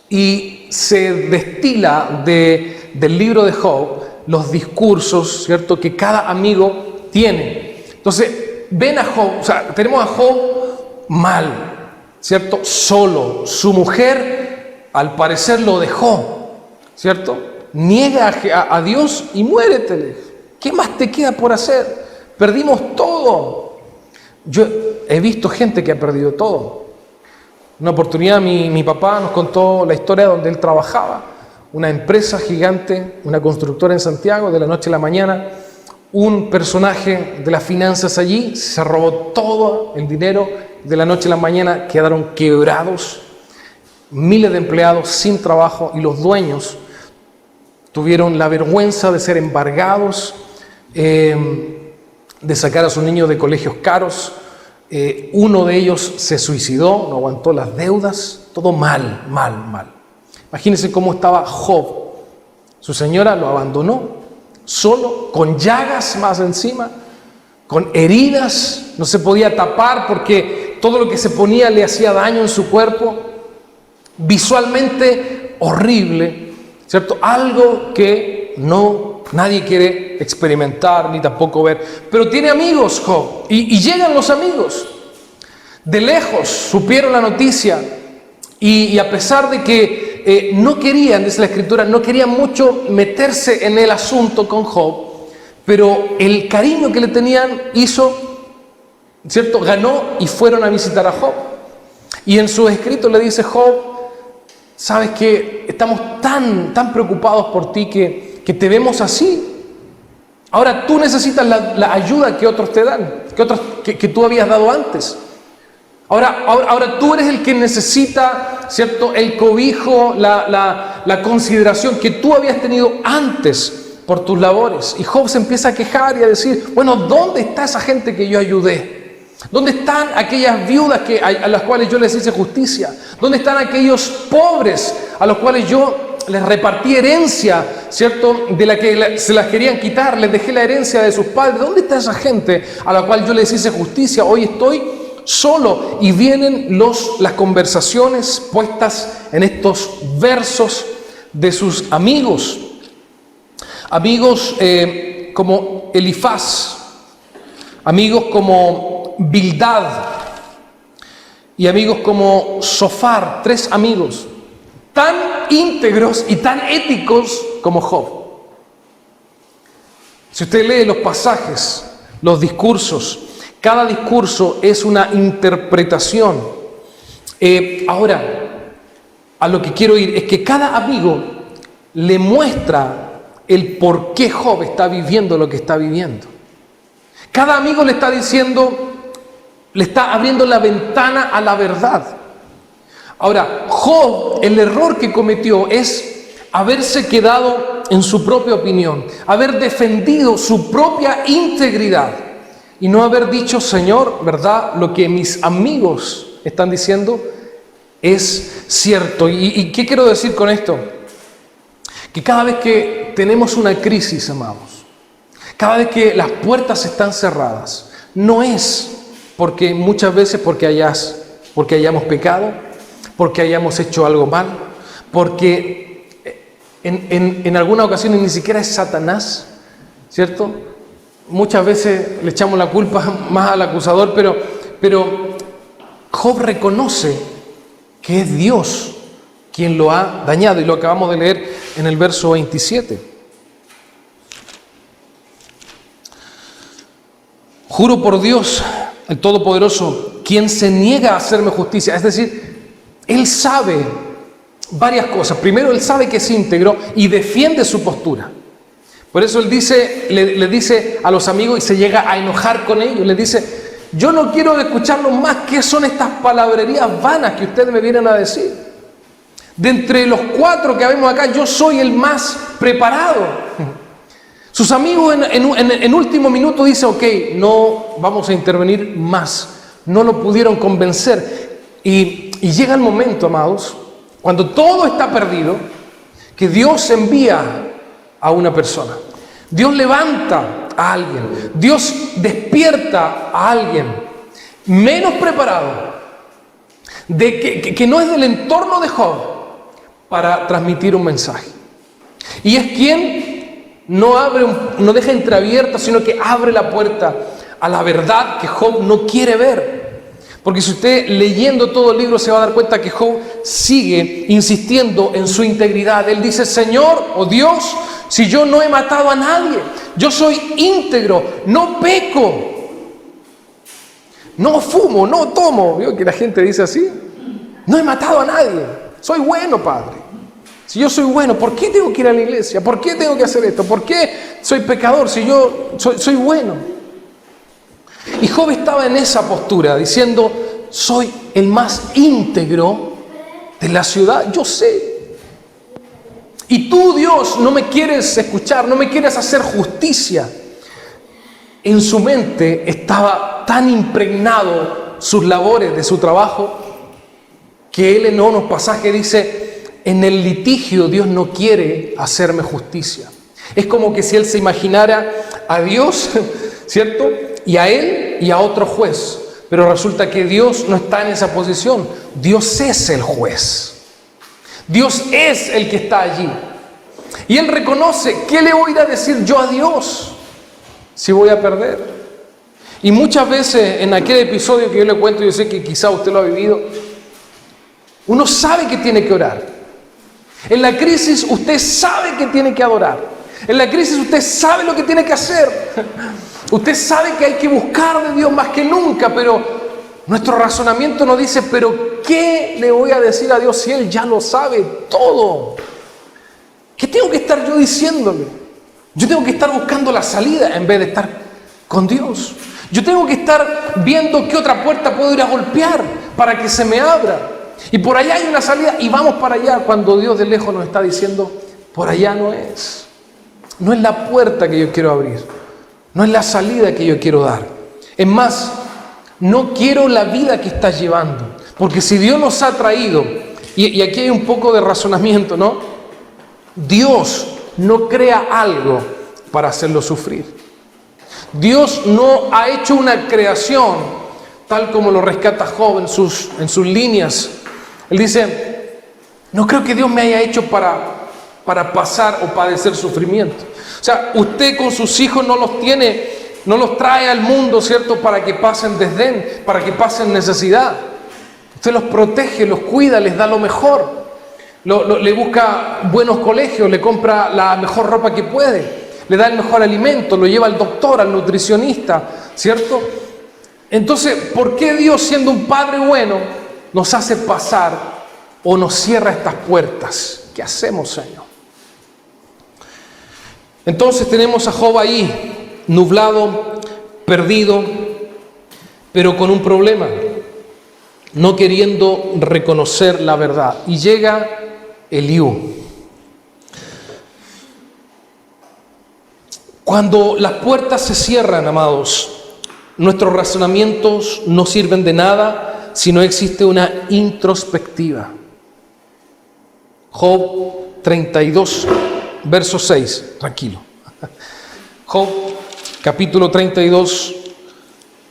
y se destila del libro de Job los discursos, ¿cierto?, que cada amigo tiene. Entonces, ven a Job, tenemos a Job mal, ¿cierto?, solo. Su mujer, al parecer, lo dejó, ¿cierto? Niega a Dios y muéretele. ¿Qué más te queda por hacer? Perdimos todo. Yo he visto gente que ha perdido todo. Una oportunidad mi papá nos contó la historia donde él trabajaba, una empresa gigante, una constructora en Santiago. De la noche a la mañana, un personaje de las finanzas allí se robó todo el dinero. De la noche a la mañana quedaron quebrados, miles de empleados sin trabajo, y los dueños tuvieron la vergüenza de ser embargados, de sacar a sus niños de colegios caros. Uno de ellos se suicidó, no aguantó las deudas, todo mal. Imagínense cómo estaba Job. Su señora lo abandonó, solo, con llagas más encima, con heridas, no se podía tapar porque todo lo que se ponía le hacía daño en su cuerpo. Visualmente horrible, ¿cierto? Algo que nadie quiere experimentar ni tampoco ver. Pero tiene amigos Job, y llegan los amigos. De lejos supieron la noticia, y a pesar de que no querían, dice la Escritura, no querían mucho meterse en el asunto con Job, pero el cariño que le tenían hizo, ¿cierto?, ganó, y fueron a visitar a Job. Y en sus escritos le dice Job: sabes que estamos tan preocupados por ti que te vemos así. Ahora tú necesitas la ayuda que otros te dan, que tú habías dado antes. Ahora tú eres el que necesita, ¿cierto?, el cobijo, la consideración que tú habías tenido antes por tus labores. Y Job se empieza a quejar y a decir: bueno, ¿dónde está esa gente que yo ayudé? ¿Dónde están aquellas viudas a las cuales yo les hice justicia? ¿Dónde están aquellos pobres a los cuales yo les repartí herencia, ¿cierto?, de la que se las querían quitar? Les dejé la herencia de sus padres. ¿Dónde está esa gente a la cual yo les hice justicia? Hoy estoy solo. Y vienen las conversaciones puestas en estos versos de sus amigos. Amigos como Elifaz, amigos como Bildad, y amigos como Sofar, 3 amigos tan íntegros y tan éticos como Job. Si usted lee los pasajes, los discursos, cada discurso es una interpretación. Ahora, a lo que quiero ir es que cada amigo le muestra el por qué Job está viviendo lo que está viviendo. Cada amigo le está diciendo, le está abriendo la ventana a la verdad. Ahora, Job, el error que cometió es haberse quedado en su propia opinión, haber defendido su propia integridad y no haber dicho, Señor, ¿verdad? Lo que mis amigos están diciendo es cierto. ¿Y qué quiero decir con esto? Que cada vez que tenemos una crisis, amados, cada vez que las puertas están cerradas, no es porque muchas veces porque hayamos pecado, porque hayamos hecho algo mal, porque en alguna ocasión ni siquiera es Satanás, ¿cierto? Muchas veces le echamos la culpa más al acusador, pero Job reconoce que es Dios quien lo ha dañado, y lo acabamos de leer en el verso 27. Juro por Dios, el Todopoderoso, quien se niega a hacerme justicia. Es decir, Él sabe varias cosas. Primero, Él sabe que es íntegro y defiende su postura. Por eso Él dice, le dice a los amigos y se llega a enojar con ellos. Les dice, yo no quiero escucharlos más. ¿Qué son estas palabrerías vanas que ustedes me vienen a decir? De entre los 4 que vemos acá, yo soy el más preparado. Sus amigos en último minuto dicen, ok, no vamos a intervenir más. No lo pudieron convencer. Y llega el momento, amados, cuando todo está perdido, que Dios envía a una persona. Dios levanta a alguien. Dios despierta a alguien menos preparado, que no es del entorno de Job, para transmitir un mensaje. Y es quien no deja entreabierta, sino que abre la puerta a la verdad que Job no quiere ver. Porque si usted leyendo todo el libro se va a dar cuenta que Job sigue insistiendo en su integridad. Él dice, Señor o Dios, si yo no he matado a nadie, yo soy íntegro, no peco, no fumo, no tomo. ¿Vio que la gente dice así? No he matado a nadie, soy bueno, Padre. Si yo soy bueno, ¿por qué tengo que ir a la iglesia? ¿Por qué tengo que hacer esto? ¿Por qué soy pecador si yo soy bueno? Y Job estaba en esa postura, diciendo, soy el más íntegro de la ciudad, yo sé. Y tú, Dios, no me quieres escuchar, no me quieres hacer justicia. En su mente estaba tan impregnado sus labores de su trabajo, que él en unos pasajes dice, en el litigio Dios no quiere hacerme justicia. Es como que si él se imaginara a Dios, ¿cierto? Y a él y a otro juez. Pero resulta que Dios no está en esa posición. Dios es el juez. Dios es el que está allí. Y él reconoce, ¿qué le voy a ir a decir yo a Dios si voy a perder? Y muchas veces en aquel episodio que yo le cuento, yo sé que quizá usted lo ha vivido, uno sabe que tiene que orar. En la crisis usted sabe que tiene que adorar. En la crisis usted sabe lo que tiene que hacer. Usted sabe que hay que buscar de Dios más que nunca, pero nuestro razonamiento nos dice, pero ¿qué le voy a decir a Dios si Él ya lo sabe todo? ¿Qué tengo que estar yo diciéndole? Yo tengo que estar buscando la salida en vez de estar con Dios. Yo tengo que estar viendo qué otra puerta puedo ir a golpear para que se me abra. Y por allá hay una salida y vamos para allá, cuando Dios de lejos nos está diciendo, por allá no es. No es la puerta que yo quiero abrir. No es la salida que yo quiero dar. Es más, no quiero la vida que estás llevando. Porque si Dios nos ha traído, y aquí hay un poco de razonamiento, ¿no? Dios no crea algo para hacerlo sufrir. Dios no ha hecho una creación tal como lo rescata Job en sus líneas. Él dice, no creo que Dios me haya hecho para pasar o padecer sufrimiento. O sea, usted con sus hijos no los trae al mundo, ¿cierto? Para que pasen desdén, para que pasen necesidad. Usted los protege, los cuida, les da lo mejor. Le busca buenos colegios, le compra la mejor ropa que puede, le da el mejor alimento, lo lleva al doctor, al nutricionista, ¿cierto? Entonces, ¿por qué Dios, siendo un Padre bueno, nos hace pasar o nos cierra estas puertas? ¿Qué hacemos, Señor? Entonces tenemos a Job ahí, nublado perdido, pero con un problema, no queriendo reconocer la verdad. Y llega Eliú. Cuando las puertas se cierran, amados, nuestros razonamientos no sirven de nada si no existe una introspectiva. Job 32, verso 6. Tranquilo. Job, capítulo 32,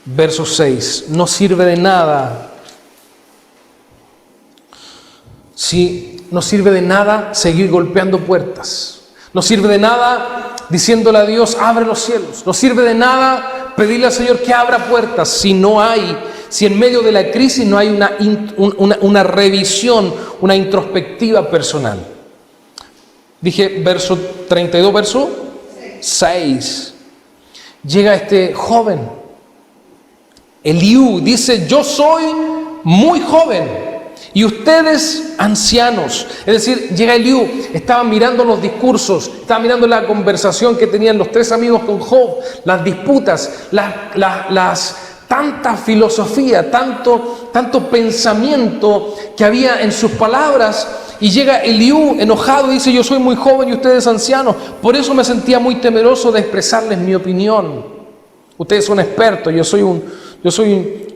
verso 6. No sirve de nada. Sí, no sirve de nada seguir golpeando puertas. No sirve de nada diciéndole a Dios, abre los cielos. No sirve de nada pedirle al Señor que abra puertas si en medio de la crisis no hay una revisión, una introspectiva personal. Dije verso 32, verso 6. Llega este joven, Eliú, dice, yo soy muy joven y ustedes ancianos. Es decir, llega Eliú, estaban mirando los discursos, estaban mirando la conversación que tenían los tres amigos con Job, las disputas, tanta filosofía, tanto pensamiento que había en sus palabras. Y llega Eliú enojado y dice, yo soy muy joven y ustedes ancianos, por eso me sentía muy temeroso de expresarles mi opinión. Ustedes son expertos, yo soy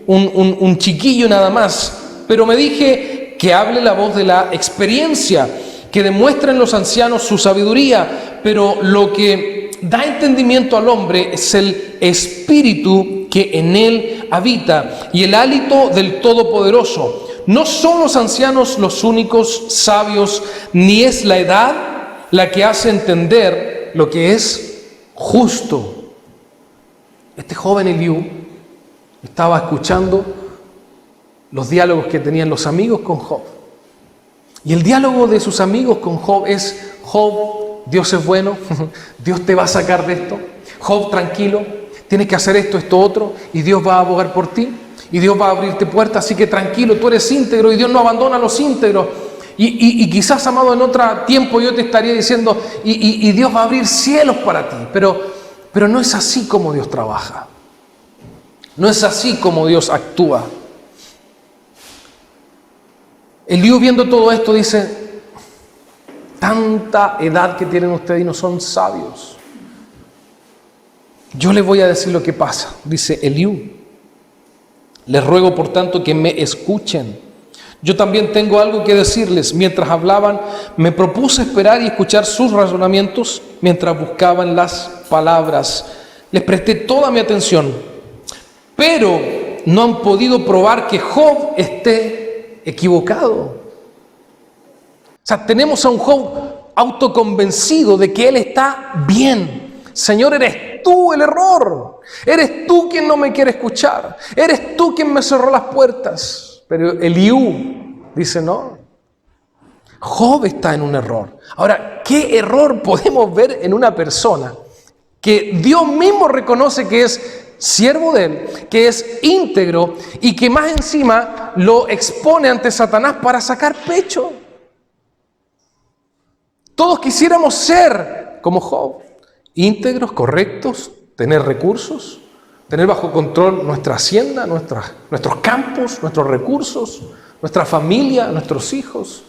un chiquillo nada más. Pero me dije que hable la voz de la experiencia, que demuestren los ancianos su sabiduría, pero lo que da entendimiento al hombre es el espíritu que en él habita y el hálito del Todopoderoso. No son los ancianos los únicos sabios, ni es la edad la que hace entender lo que es justo. Este joven Eliú estaba escuchando los diálogos que tenían los amigos con Job. Y el diálogo de sus amigos con Job es, Job, Dios es bueno, Dios te va a sacar de esto. Job, tranquilo, tienes que hacer esto, otro, y Dios va a abogar por ti, y Dios va a abrirte puertas, así que tranquilo, tú eres íntegro, y Dios no abandona a los íntegros. Y quizás, amado, en otro tiempo yo te estaría diciendo, y Dios va a abrir cielos para ti, pero no es así como Dios trabaja. No es así como Dios actúa. Eliú, viendo todo esto, dice, tanta edad que tienen ustedes y no son sabios. Yo les voy a decir lo que pasa, dice Eliú. Les ruego, por tanto, que me escuchen. Yo también tengo algo que decirles. Mientras hablaban, me propuse esperar y escuchar sus razonamientos mientras buscaban las palabras. Les presté toda mi atención, pero no han podido probar que Job esté equivocado. O sea, tenemos a un Job autoconvencido de que él está bien. Señor, eres tú el error. Eres tú quien no me quiere escuchar. Eres tú quien me cerró las puertas. Pero Eliú dice, no. Job está en un error. Ahora, ¿qué error podemos ver en una persona que Dios mismo reconoce que es siervo de él, que es íntegro y que más encima lo expone ante Satanás para sacar pecho? Todos quisiéramos ser como Job, íntegros, correctos, tener recursos, tener bajo control nuestra hacienda, nuestros campos, nuestros recursos, nuestra familia, nuestros hijos.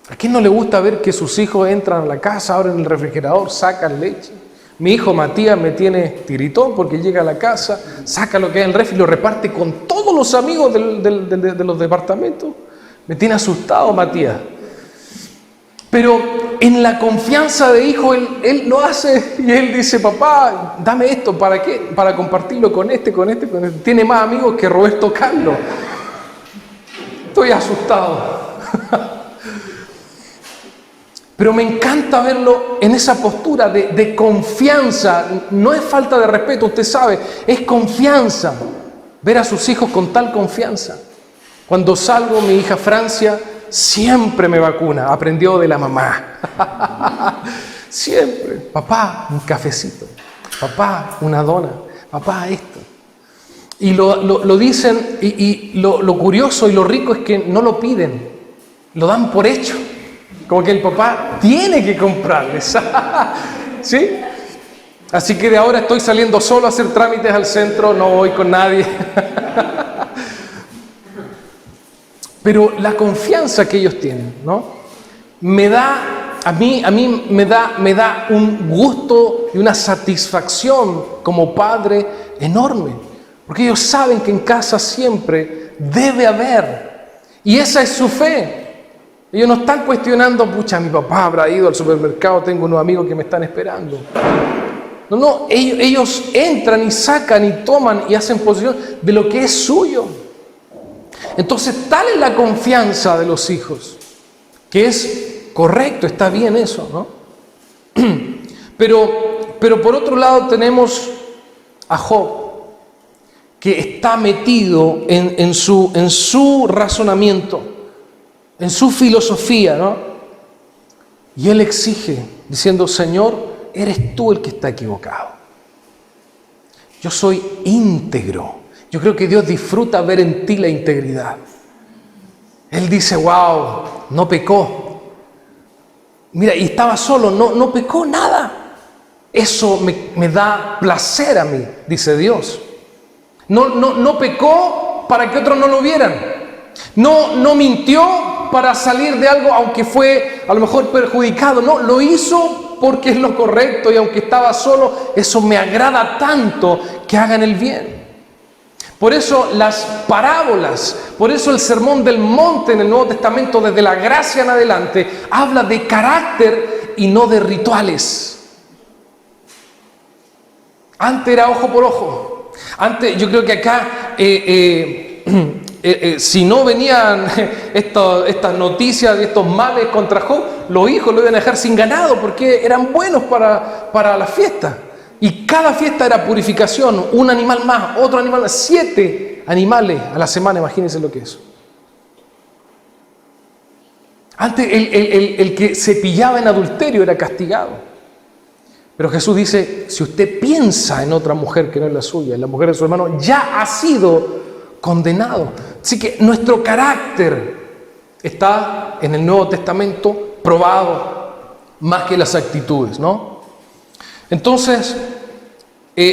¿A quién no le gusta ver que sus hijos entran a la casa, abren el refrigerador, sacan leche? Mi hijo Matías me tiene tiritón porque llega a la casa, saca lo que hay en el refri y lo reparte con todos los amigos de los departamentos. Me tiene asustado Matías. Pero en la confianza de hijo, él lo hace y él dice, papá, dame esto, ¿para qué? Para compartirlo con este. Tiene más amigos que Roberto Carlos. Estoy asustado. Pero me encanta verlo en esa postura de confianza. No es falta de respeto, usted sabe, es confianza. Ver a sus hijos con tal confianza. Cuando salgo, mi hija Francia siempre me vacuna, aprendió de la mamá. Siempre. Papá, un cafecito. Papá, una dona. Papá, esto. Y lo dicen, y lo curioso y lo rico es que no lo piden, lo dan por hecho. Como que el papá tiene que comprarles. ¿Sí? Así que de ahora estoy saliendo solo a hacer trámites al centro, no voy con nadie. Pero la confianza que ellos tienen, ¿no? A mí me da un gusto y una satisfacción como padre enorme. Porque ellos saben que en casa siempre debe haber. Y esa es su fe. Ellos no están cuestionando, pucha, mi papá habrá ido al supermercado, tengo unos amigos que me están esperando. No, ellos entran y sacan y toman y hacen posesión de lo que es suyo. Entonces, tal es la confianza de los hijos, que es correcto, está bien eso, ¿no? Pero por otro lado tenemos a Job, que está metido en su razonamiento, en su filosofía, ¿no? Y él exige, diciendo, Señor, eres tú el que está equivocado. Yo soy íntegro. Yo creo que Dios disfruta ver en ti la integridad. Él dice, wow, no pecó. Mira, y estaba solo, no pecó nada. Eso me da placer a mí, dice Dios. No pecó para que otros no lo vieran. No mintió para salir de algo, aunque fue a lo mejor perjudicado. No, lo hizo porque es lo correcto, y aunque estaba solo, eso me agrada tanto que hagan el bien. Por eso las parábolas, por eso el sermón del monte en el Nuevo Testamento, desde la gracia en adelante, habla de carácter y no de rituales. Antes era ojo por ojo. Antes, yo creo que acá, si no venían estas noticias de estos males contra Job, los hijos lo iban a dejar sin ganado porque eran buenos para la fiesta. Y cada fiesta era purificación, un animal más, otro animal más, 7 animales a la semana, imagínense lo que es. Antes el que se pillaba en adulterio era castigado. Pero Jesús dice, si usted piensa en otra mujer que no es la suya, en la mujer de su hermano, ya ha sido condenado. Así que nuestro carácter está en el Nuevo Testamento probado más que las actitudes, ¿no? Entonces,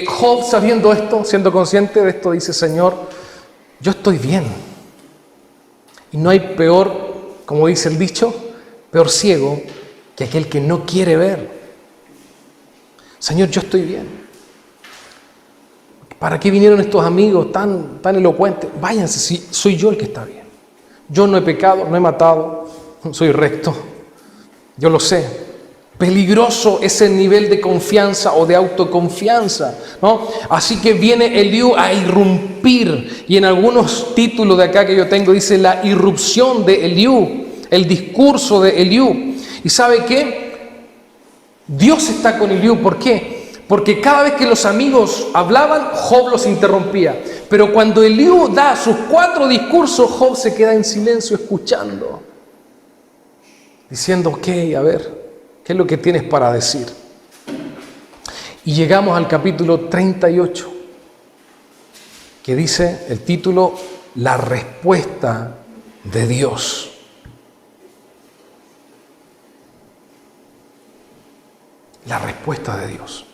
Job, sabiendo esto, siendo consciente de esto, dice, Señor, yo estoy bien. Y no hay peor, como dice el dicho, peor ciego que aquel que no quiere ver. Señor, yo estoy bien. ¿Para qué vinieron estos amigos tan elocuentes? Váyanse, si soy yo el que está bien. Yo no he pecado, no he matado, soy recto. Yo lo sé. Peligroso ese nivel de confianza o de autoconfianza, ¿no? Así que viene Eliú a irrumpir, y en algunos títulos de acá que yo tengo dice la irrupción de Eliú, el discurso de Eliú. ¿Y sabe qué? Dios está con Eliú. ¿Por qué? Porque cada vez que los amigos hablaban, Job los interrumpía. Pero cuando Eliú da sus 4 discursos, Job se queda en silencio escuchando, diciendo, ok, a ver, ¿qué es lo que tienes para decir? Y llegamos al capítulo 38, que dice el título, La respuesta de Dios. La respuesta de Dios.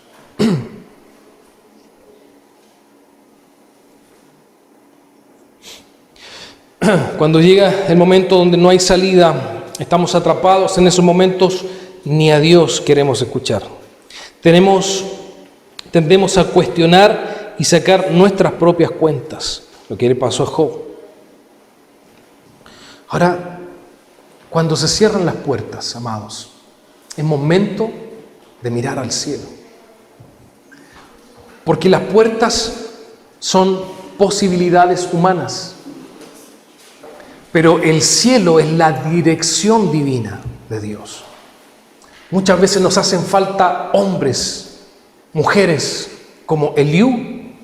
Cuando llega el momento donde no hay salida, estamos atrapados en esos momentos, ni a Dios queremos escuchar. Tendemos a cuestionar y sacar nuestras propias cuentas, lo que le pasó a Job. Ahora, cuando se cierran las puertas, amados, es momento de mirar al cielo. Porque las puertas son posibilidades humanas, pero el cielo es la dirección divina de Dios. Muchas veces nos hacen falta hombres, mujeres como Eliú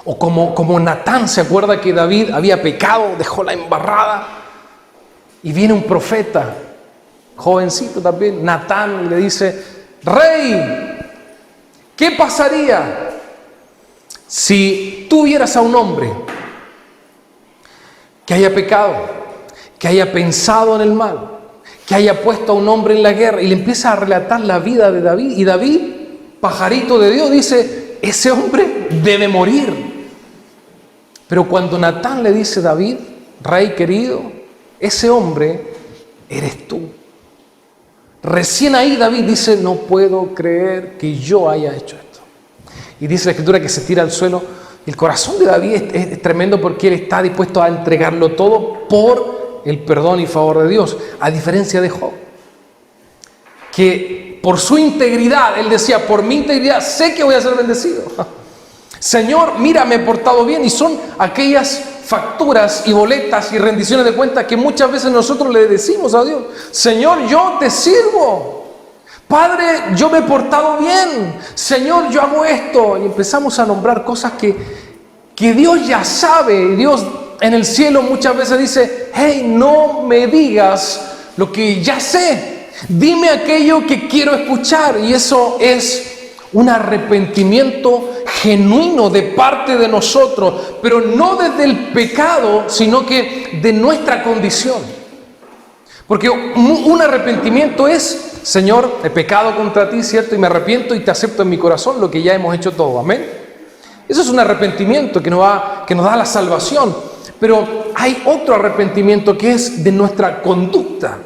o como Natán. ¿Se acuerda que David había pecado, dejó la embarrada? Y viene un profeta, jovencito también, Natán, y le dice, Rey, ¿qué pasaría si tú vieras a un hombre que haya pecado, que haya pensado en el mal, que haya puesto a un hombre en la guerra? Y le empieza a relatar la vida de David. Y David pajarito de Dios, dice, ese hombre debe morir. Pero cuando Natán le dice, David, rey querido, ese hombre eres tú. Recién ahí David dice, no puedo creer que yo haya hecho esto. Y dice la Escritura que se tira al suelo. El corazón de David es tremendo porque él está dispuesto a entregarlo todo por el perdón y favor de Dios, a diferencia de Job, que por su integridad, él decía, por mi integridad sé que voy a ser bendecido. Señor, mira, me he portado bien. Y son aquellas facturas y boletas y rendiciones de cuentas que muchas veces nosotros le decimos a Dios, Señor, yo te sirvo. Padre, yo me he portado bien. Señor, yo hago esto. Y empezamos a nombrar cosas que Dios ya sabe. Dios en el cielo muchas veces dice, hey, no me digas lo que ya sé. Dime aquello que quiero escuchar. Y eso es un arrepentimiento genuino de parte de nosotros, pero no desde el pecado, sino que de nuestra condición. Porque un arrepentimiento es, Señor, he pecado contra ti, ¿cierto? Y me arrepiento y te acepto en mi corazón, lo que ya hemos hecho todo, amén. Eso es un arrepentimiento que nos da la salvación. Pero hay otro arrepentimiento que es de nuestra conducta.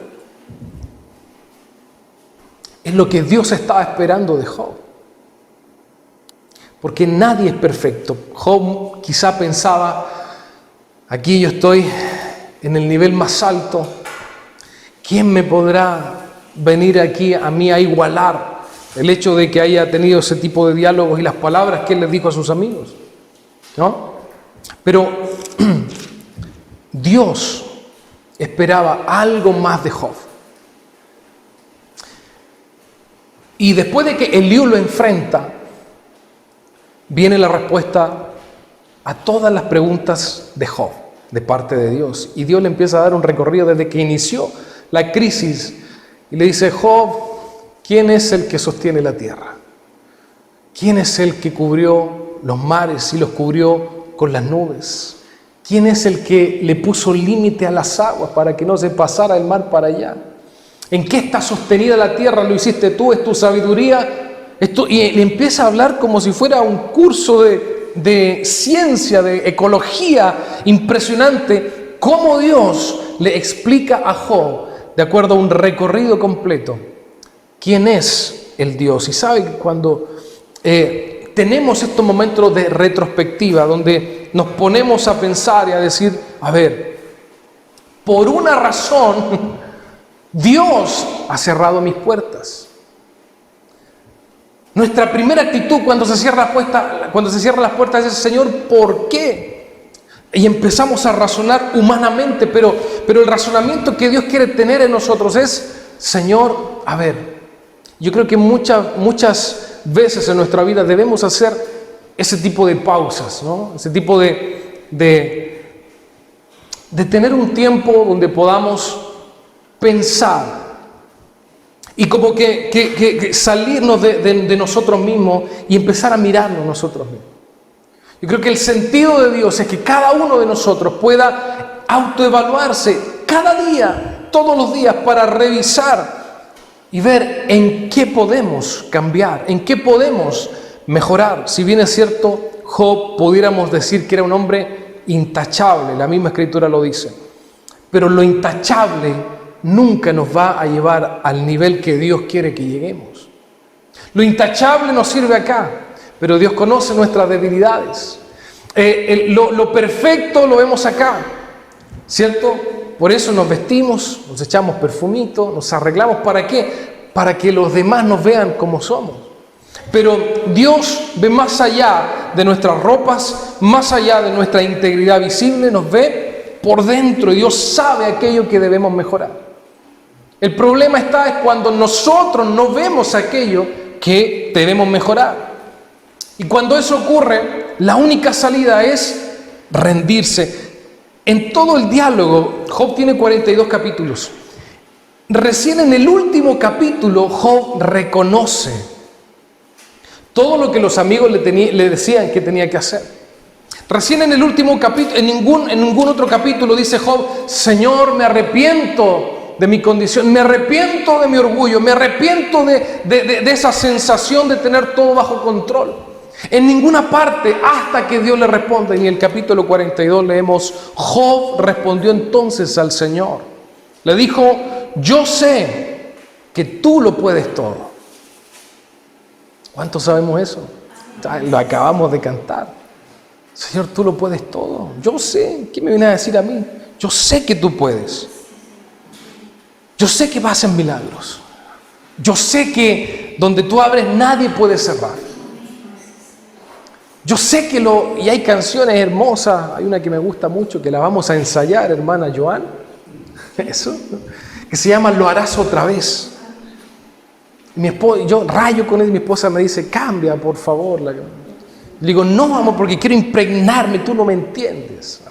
Es lo que Dios estaba esperando de Job. Porque nadie es perfecto. Job quizá pensaba, aquí yo estoy en el nivel más alto, ¿quién me podrá venir aquí a mí a igualar el hecho de que haya tenido ese tipo de diálogos y las palabras que él les dijo a sus amigos? ¿No? Pero Dios esperaba algo más de Job. Y después de que Eliú lo enfrenta, viene la respuesta a todas las preguntas de Job, de parte de Dios. Y Dios le empieza a dar un recorrido desde que inició la crisis. Y le dice, Job, ¿quién es el que sostiene la tierra? ¿Quién es el que cubrió los mares y los cubrió con las nubes? ¿Quién es el que le puso límite a las aguas para que no se pasara el mar para allá? ¿En qué está sostenida la tierra? ¿Lo hiciste tú? ¿Es tu sabiduría? Y le empieza a hablar como si fuera un curso de ciencia, de ecología impresionante, cómo Dios le explica a Job, de acuerdo a un recorrido completo, quién es el Dios. Y sabe que cuando tenemos estos momentos de retrospectiva, donde nos ponemos a pensar y a decir, a ver, por una razón, Dios ha cerrado mis puertas. Nuestra primera actitud cuando se cierran las puertas es, Señor, ¿por qué? Y empezamos a razonar humanamente, pero el razonamiento que Dios quiere tener en nosotros es, Señor, a ver, yo creo que muchas veces en nuestra vida debemos hacer ese tipo de pausas, ¿no? Ese tipo de tener un tiempo donde podamos pensar y como que salirnos de nosotros mismos y empezar a mirarnos nosotros mismos. Yo creo que el sentido de Dios es que cada uno de nosotros pueda autoevaluarse cada día, todos los días, para revisar y ver en qué podemos cambiar, en qué podemos mejorar. Si bien es cierto, Job pudiéramos decir que era un hombre intachable, la misma Escritura lo dice, pero lo intachable nunca nos va a llevar al nivel que Dios quiere que lleguemos. Lo intachable nos sirve acá, pero Dios conoce nuestras debilidades. Lo perfecto lo vemos acá, ¿cierto? Por eso nos vestimos, nos echamos perfumito, nos arreglamos. ¿Para qué? Para que los demás nos vean como somos. Pero Dios ve más allá de nuestras ropas, más allá de nuestra integridad visible, nos ve por dentro y Dios sabe aquello que debemos mejorar. El problema es cuando nosotros no vemos aquello que debemos mejorar. Y cuando eso ocurre, la única salida es rendirse. En todo el diálogo, Job tiene 42 capítulos. Recién en el último capítulo, Job reconoce todo lo que los amigos le decían que tenía que hacer. Recién en el último capítulo, en ningún otro capítulo dice Job, Señor, me arrepiento de mi condición, me arrepiento de mi orgullo, me arrepiento de esa sensación de tener todo bajo control. En ninguna parte, hasta que Dios le responde. En el capítulo 42 leemos: Job respondió entonces al Señor. Le dijo: yo sé que tú lo puedes todo. ¿Cuántos sabemos eso? Lo acabamos de cantar. Señor, tú lo puedes todo. Yo sé. ¿Qué me viene a decir a mí? Yo sé que tú puedes. Yo sé que pasan milagros. Yo sé que donde tú abres nadie puede cerrar. Yo sé que y hay canciones hermosas. Hay una que me gusta mucho, que la vamos a ensayar, hermana Joan. Eso. Que se llama Lo harás otra vez. Mi esposa, yo rayo con él y mi esposa me dice: cambia, por favor. Le digo: no, amor, porque quiero impregnarme, tú no me entiendes.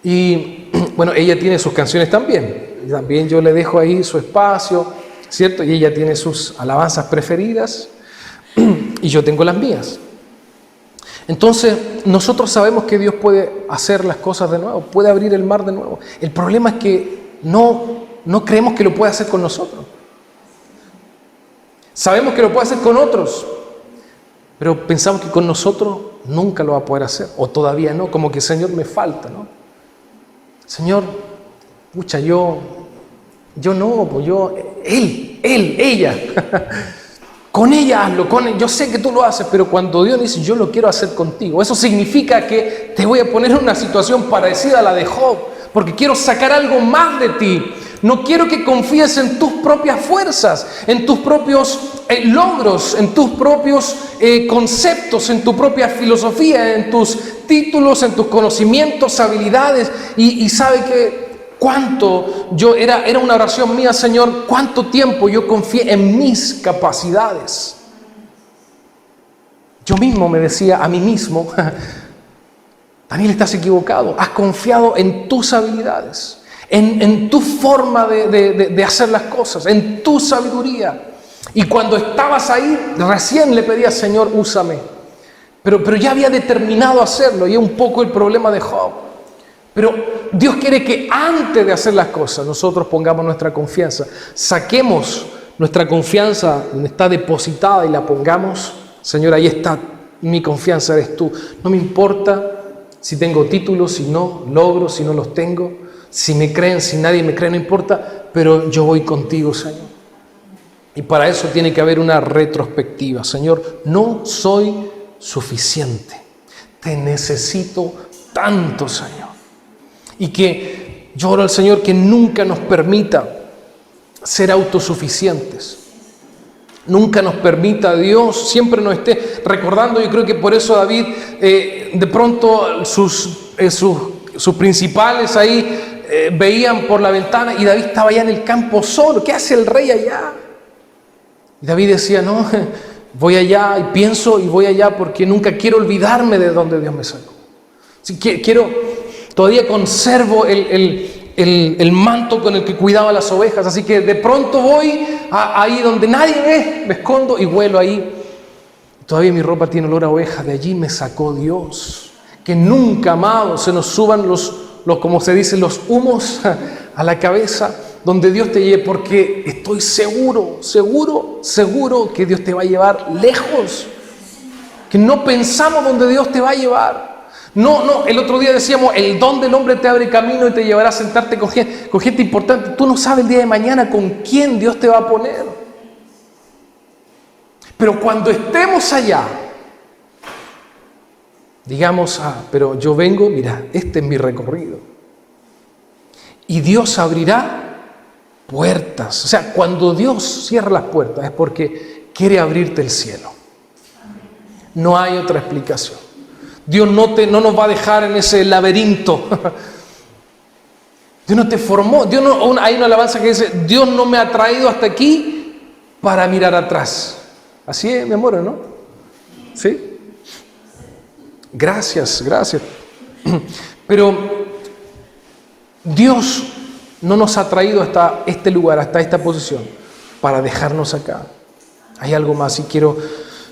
Y bueno, ella tiene sus canciones también. Y también yo le dejo ahí su espacio, ¿cierto? Y ella tiene sus alabanzas preferidas y yo tengo las mías. Entonces, nosotros sabemos que Dios puede hacer las cosas de nuevo, puede abrir el mar de nuevo. El problema es que no creemos que lo puede hacer con nosotros. Sabemos que lo puede hacer con otros, pero pensamos que con nosotros nunca lo va a poder hacer, o todavía no, como que Señor me falta, ¿no? Señor, pucha, yo no, pues ella, con ella hazlo, yo sé que tú lo haces, pero cuando Dios dice: yo lo quiero hacer contigo, eso significa que te voy a poner en una situación parecida a la de Job, porque quiero sacar algo más de ti. No quiero que confíes en tus propias fuerzas, en tus propios logros, en tus propios conceptos, en tu propia filosofía, en tus títulos, en tus conocimientos, habilidades. Y sabe que cuánto era una oración mía: Señor, cuánto tiempo yo confié en mis capacidades. Yo mismo me decía a mí mismo: Daniel, estás equivocado, has confiado en tus habilidades, en tu forma de hacer las cosas, en tu sabiduría. Y cuando estabas ahí, recién le pedías: Señor, úsame. Pero ya había determinado hacerlo, y es un poco el problema de Job. Pero Dios quiere que antes de hacer las cosas nosotros pongamos nuestra confianza. Saquemos nuestra confianza donde está depositada y la pongamos: Señor, ahí está mi confianza, eres tú. No me importa si tengo títulos, si no, logros, si no los tengo, si me creen, si nadie me cree, no importa, pero yo voy contigo, Señor. Y para eso tiene que haber una retrospectiva. Señor, no soy suficiente, te necesito tanto, Señor. Y que yo oro al Señor que nunca nos permita ser autosuficientes. Nunca nos permita, Dios siempre nos esté recordando. Yo creo que por eso David, de pronto sus principales ahí veían por la ventana y David estaba allá en el campo solo. ¿Qué hace el rey allá? Y David decía: no, voy allá y pienso y voy allá porque nunca quiero olvidarme de donde Dios me sacó. Si todavía conservo el manto con el que cuidaba las ovejas, así que de pronto voy ahí donde nadie ve, me escondo y vuelo ahí. Todavía mi ropa tiene olor a oveja, de allí me sacó Dios. Que nunca, amado, se nos suban los como se dice, los humos a la cabeza, donde Dios te lleve, porque estoy seguro que Dios te va a llevar lejos, que no pensamos dónde Dios te va a llevar. No, el otro día decíamos: el don del hombre te abre camino y te llevará a sentarte con gente importante. Tú no sabes el día de mañana con quién Dios te va a poner. Pero cuando estemos allá, digamos: pero yo vengo, mira, este es mi recorrido. Y Dios abrirá puertas. O sea, cuando Dios cierra las puertas es porque quiere abrirte el cielo. No hay otra explicación. Dios no nos va a dejar en ese laberinto. Dios no te formó. Hay una alabanza que dice: Dios no me ha traído hasta aquí para mirar atrás. Así es, mi amor, ¿no? ¿Sí? Gracias. Pero Dios no nos ha traído hasta este lugar, hasta esta posición, para dejarnos acá. Hay algo más y quiero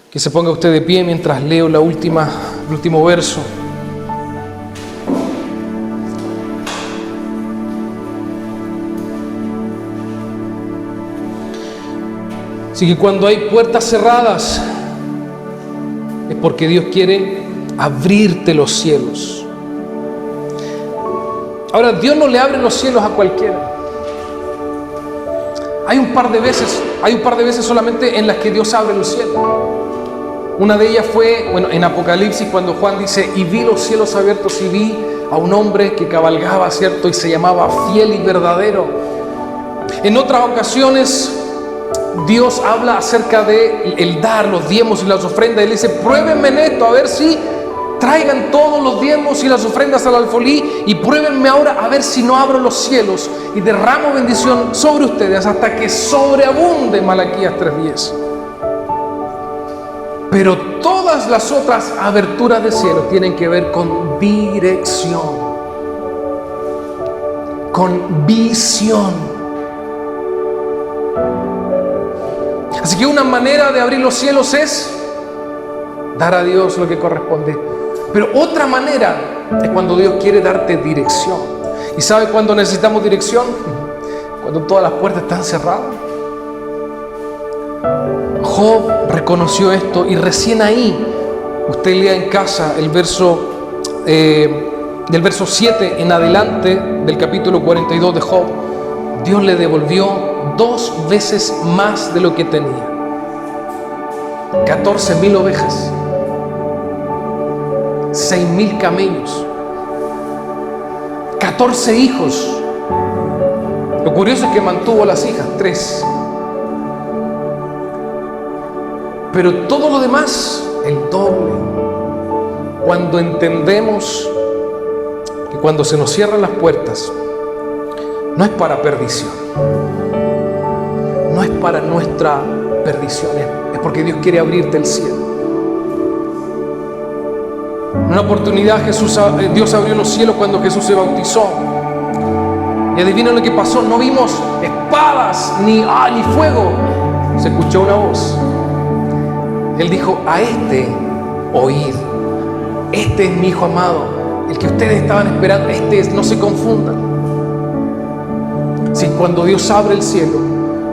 que se ponga usted de pie mientras leo el último verso. Así que cuando hay puertas cerradas, es porque Dios quiere abrirte los cielos. Ahora, Dios no le abre los cielos a cualquiera. Hay un par de veces solamente en las que Dios abre los cielos. Una de ellas fue, en Apocalipsis, cuando Juan dice: y vi los cielos abiertos y vi a un hombre que cabalgaba, ¿cierto? Y se llamaba Fiel y Verdadero. En otras ocasiones, Dios habla acerca de el dar los diezmos y las ofrendas. Él dice: pruébenme en esto, a ver si traigan todos los diezmos y las ofrendas al alfolí, y pruébenme ahora a ver si no abro los cielos y derramo bendición sobre ustedes hasta que sobreabunde. Malaquías 3:10. Pero todas las otras aberturas de cielo tienen que ver con dirección, con visión. Así que una manera de abrir los cielos es dar a Dios lo que corresponde. Pero otra manera es cuando Dios quiere darte dirección. ¿Y sabe cuándo necesitamos dirección? Cuando todas las puertas están cerradas. Job reconoció esto, y recién ahí, usted lea en casa el verso del verso 7 en adelante del capítulo 42 de Job. Dios le devolvió 2 veces más de lo que tenía. 14,000 ovejas, 6,000 camellos, 14 hijos. Lo curioso es que mantuvo a las hijas, 3. Pero todo lo demás, el doble. Cuando entendemos que cuando se nos cierran las puertas, no es para perdición, no es para nuestra perdición, es porque Dios quiere abrirte el cielo. En una oportunidad Dios abrió los cielos cuando Jesús se bautizó. Y adivinen lo que pasó: no vimos espadas ni fuego. Se escuchó una voz. Él dijo: a este oíd, este es mi Hijo amado, el que ustedes estaban esperando, este es, no se confundan. Si cuando Dios abre el cielo,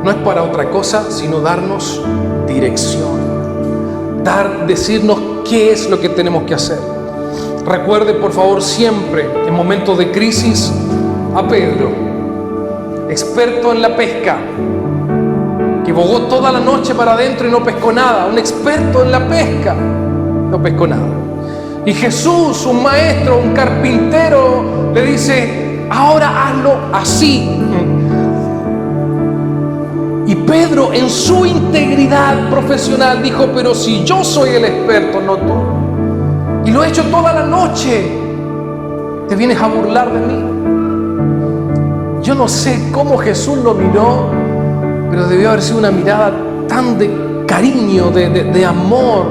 no es para otra cosa, sino darnos dirección, decirnos qué es lo que tenemos que hacer. Recuerde, por favor, siempre en momentos de crisis a Pedro, experto en la pesca, que bogó toda la noche para adentro y no pescó nada. Un experto en la pesca, no pescó nada. Y Jesús, un maestro, un carpintero, le dice: ahora hazlo así. Y Pedro, en su integridad profesional, dijo: pero si yo soy el experto, no tú, y lo he hecho toda la noche, ¿te vienes a burlar de mí? Yo no sé cómo Jesús lo miró, pero debió haber sido una mirada tan de cariño, de amor.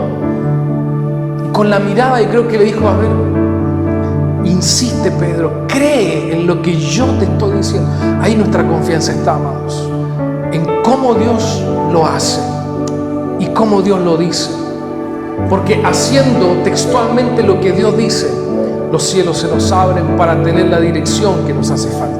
Y con la mirada, yo creo que le dijo: a ver, insiste, Pedro, cree en lo que yo te estoy diciendo. Ahí nuestra confianza está, amados, en cómo Dios lo hace y cómo Dios lo dice. Porque haciendo textualmente lo que Dios dice, los cielos se nos abren para tener la dirección que nos hace falta.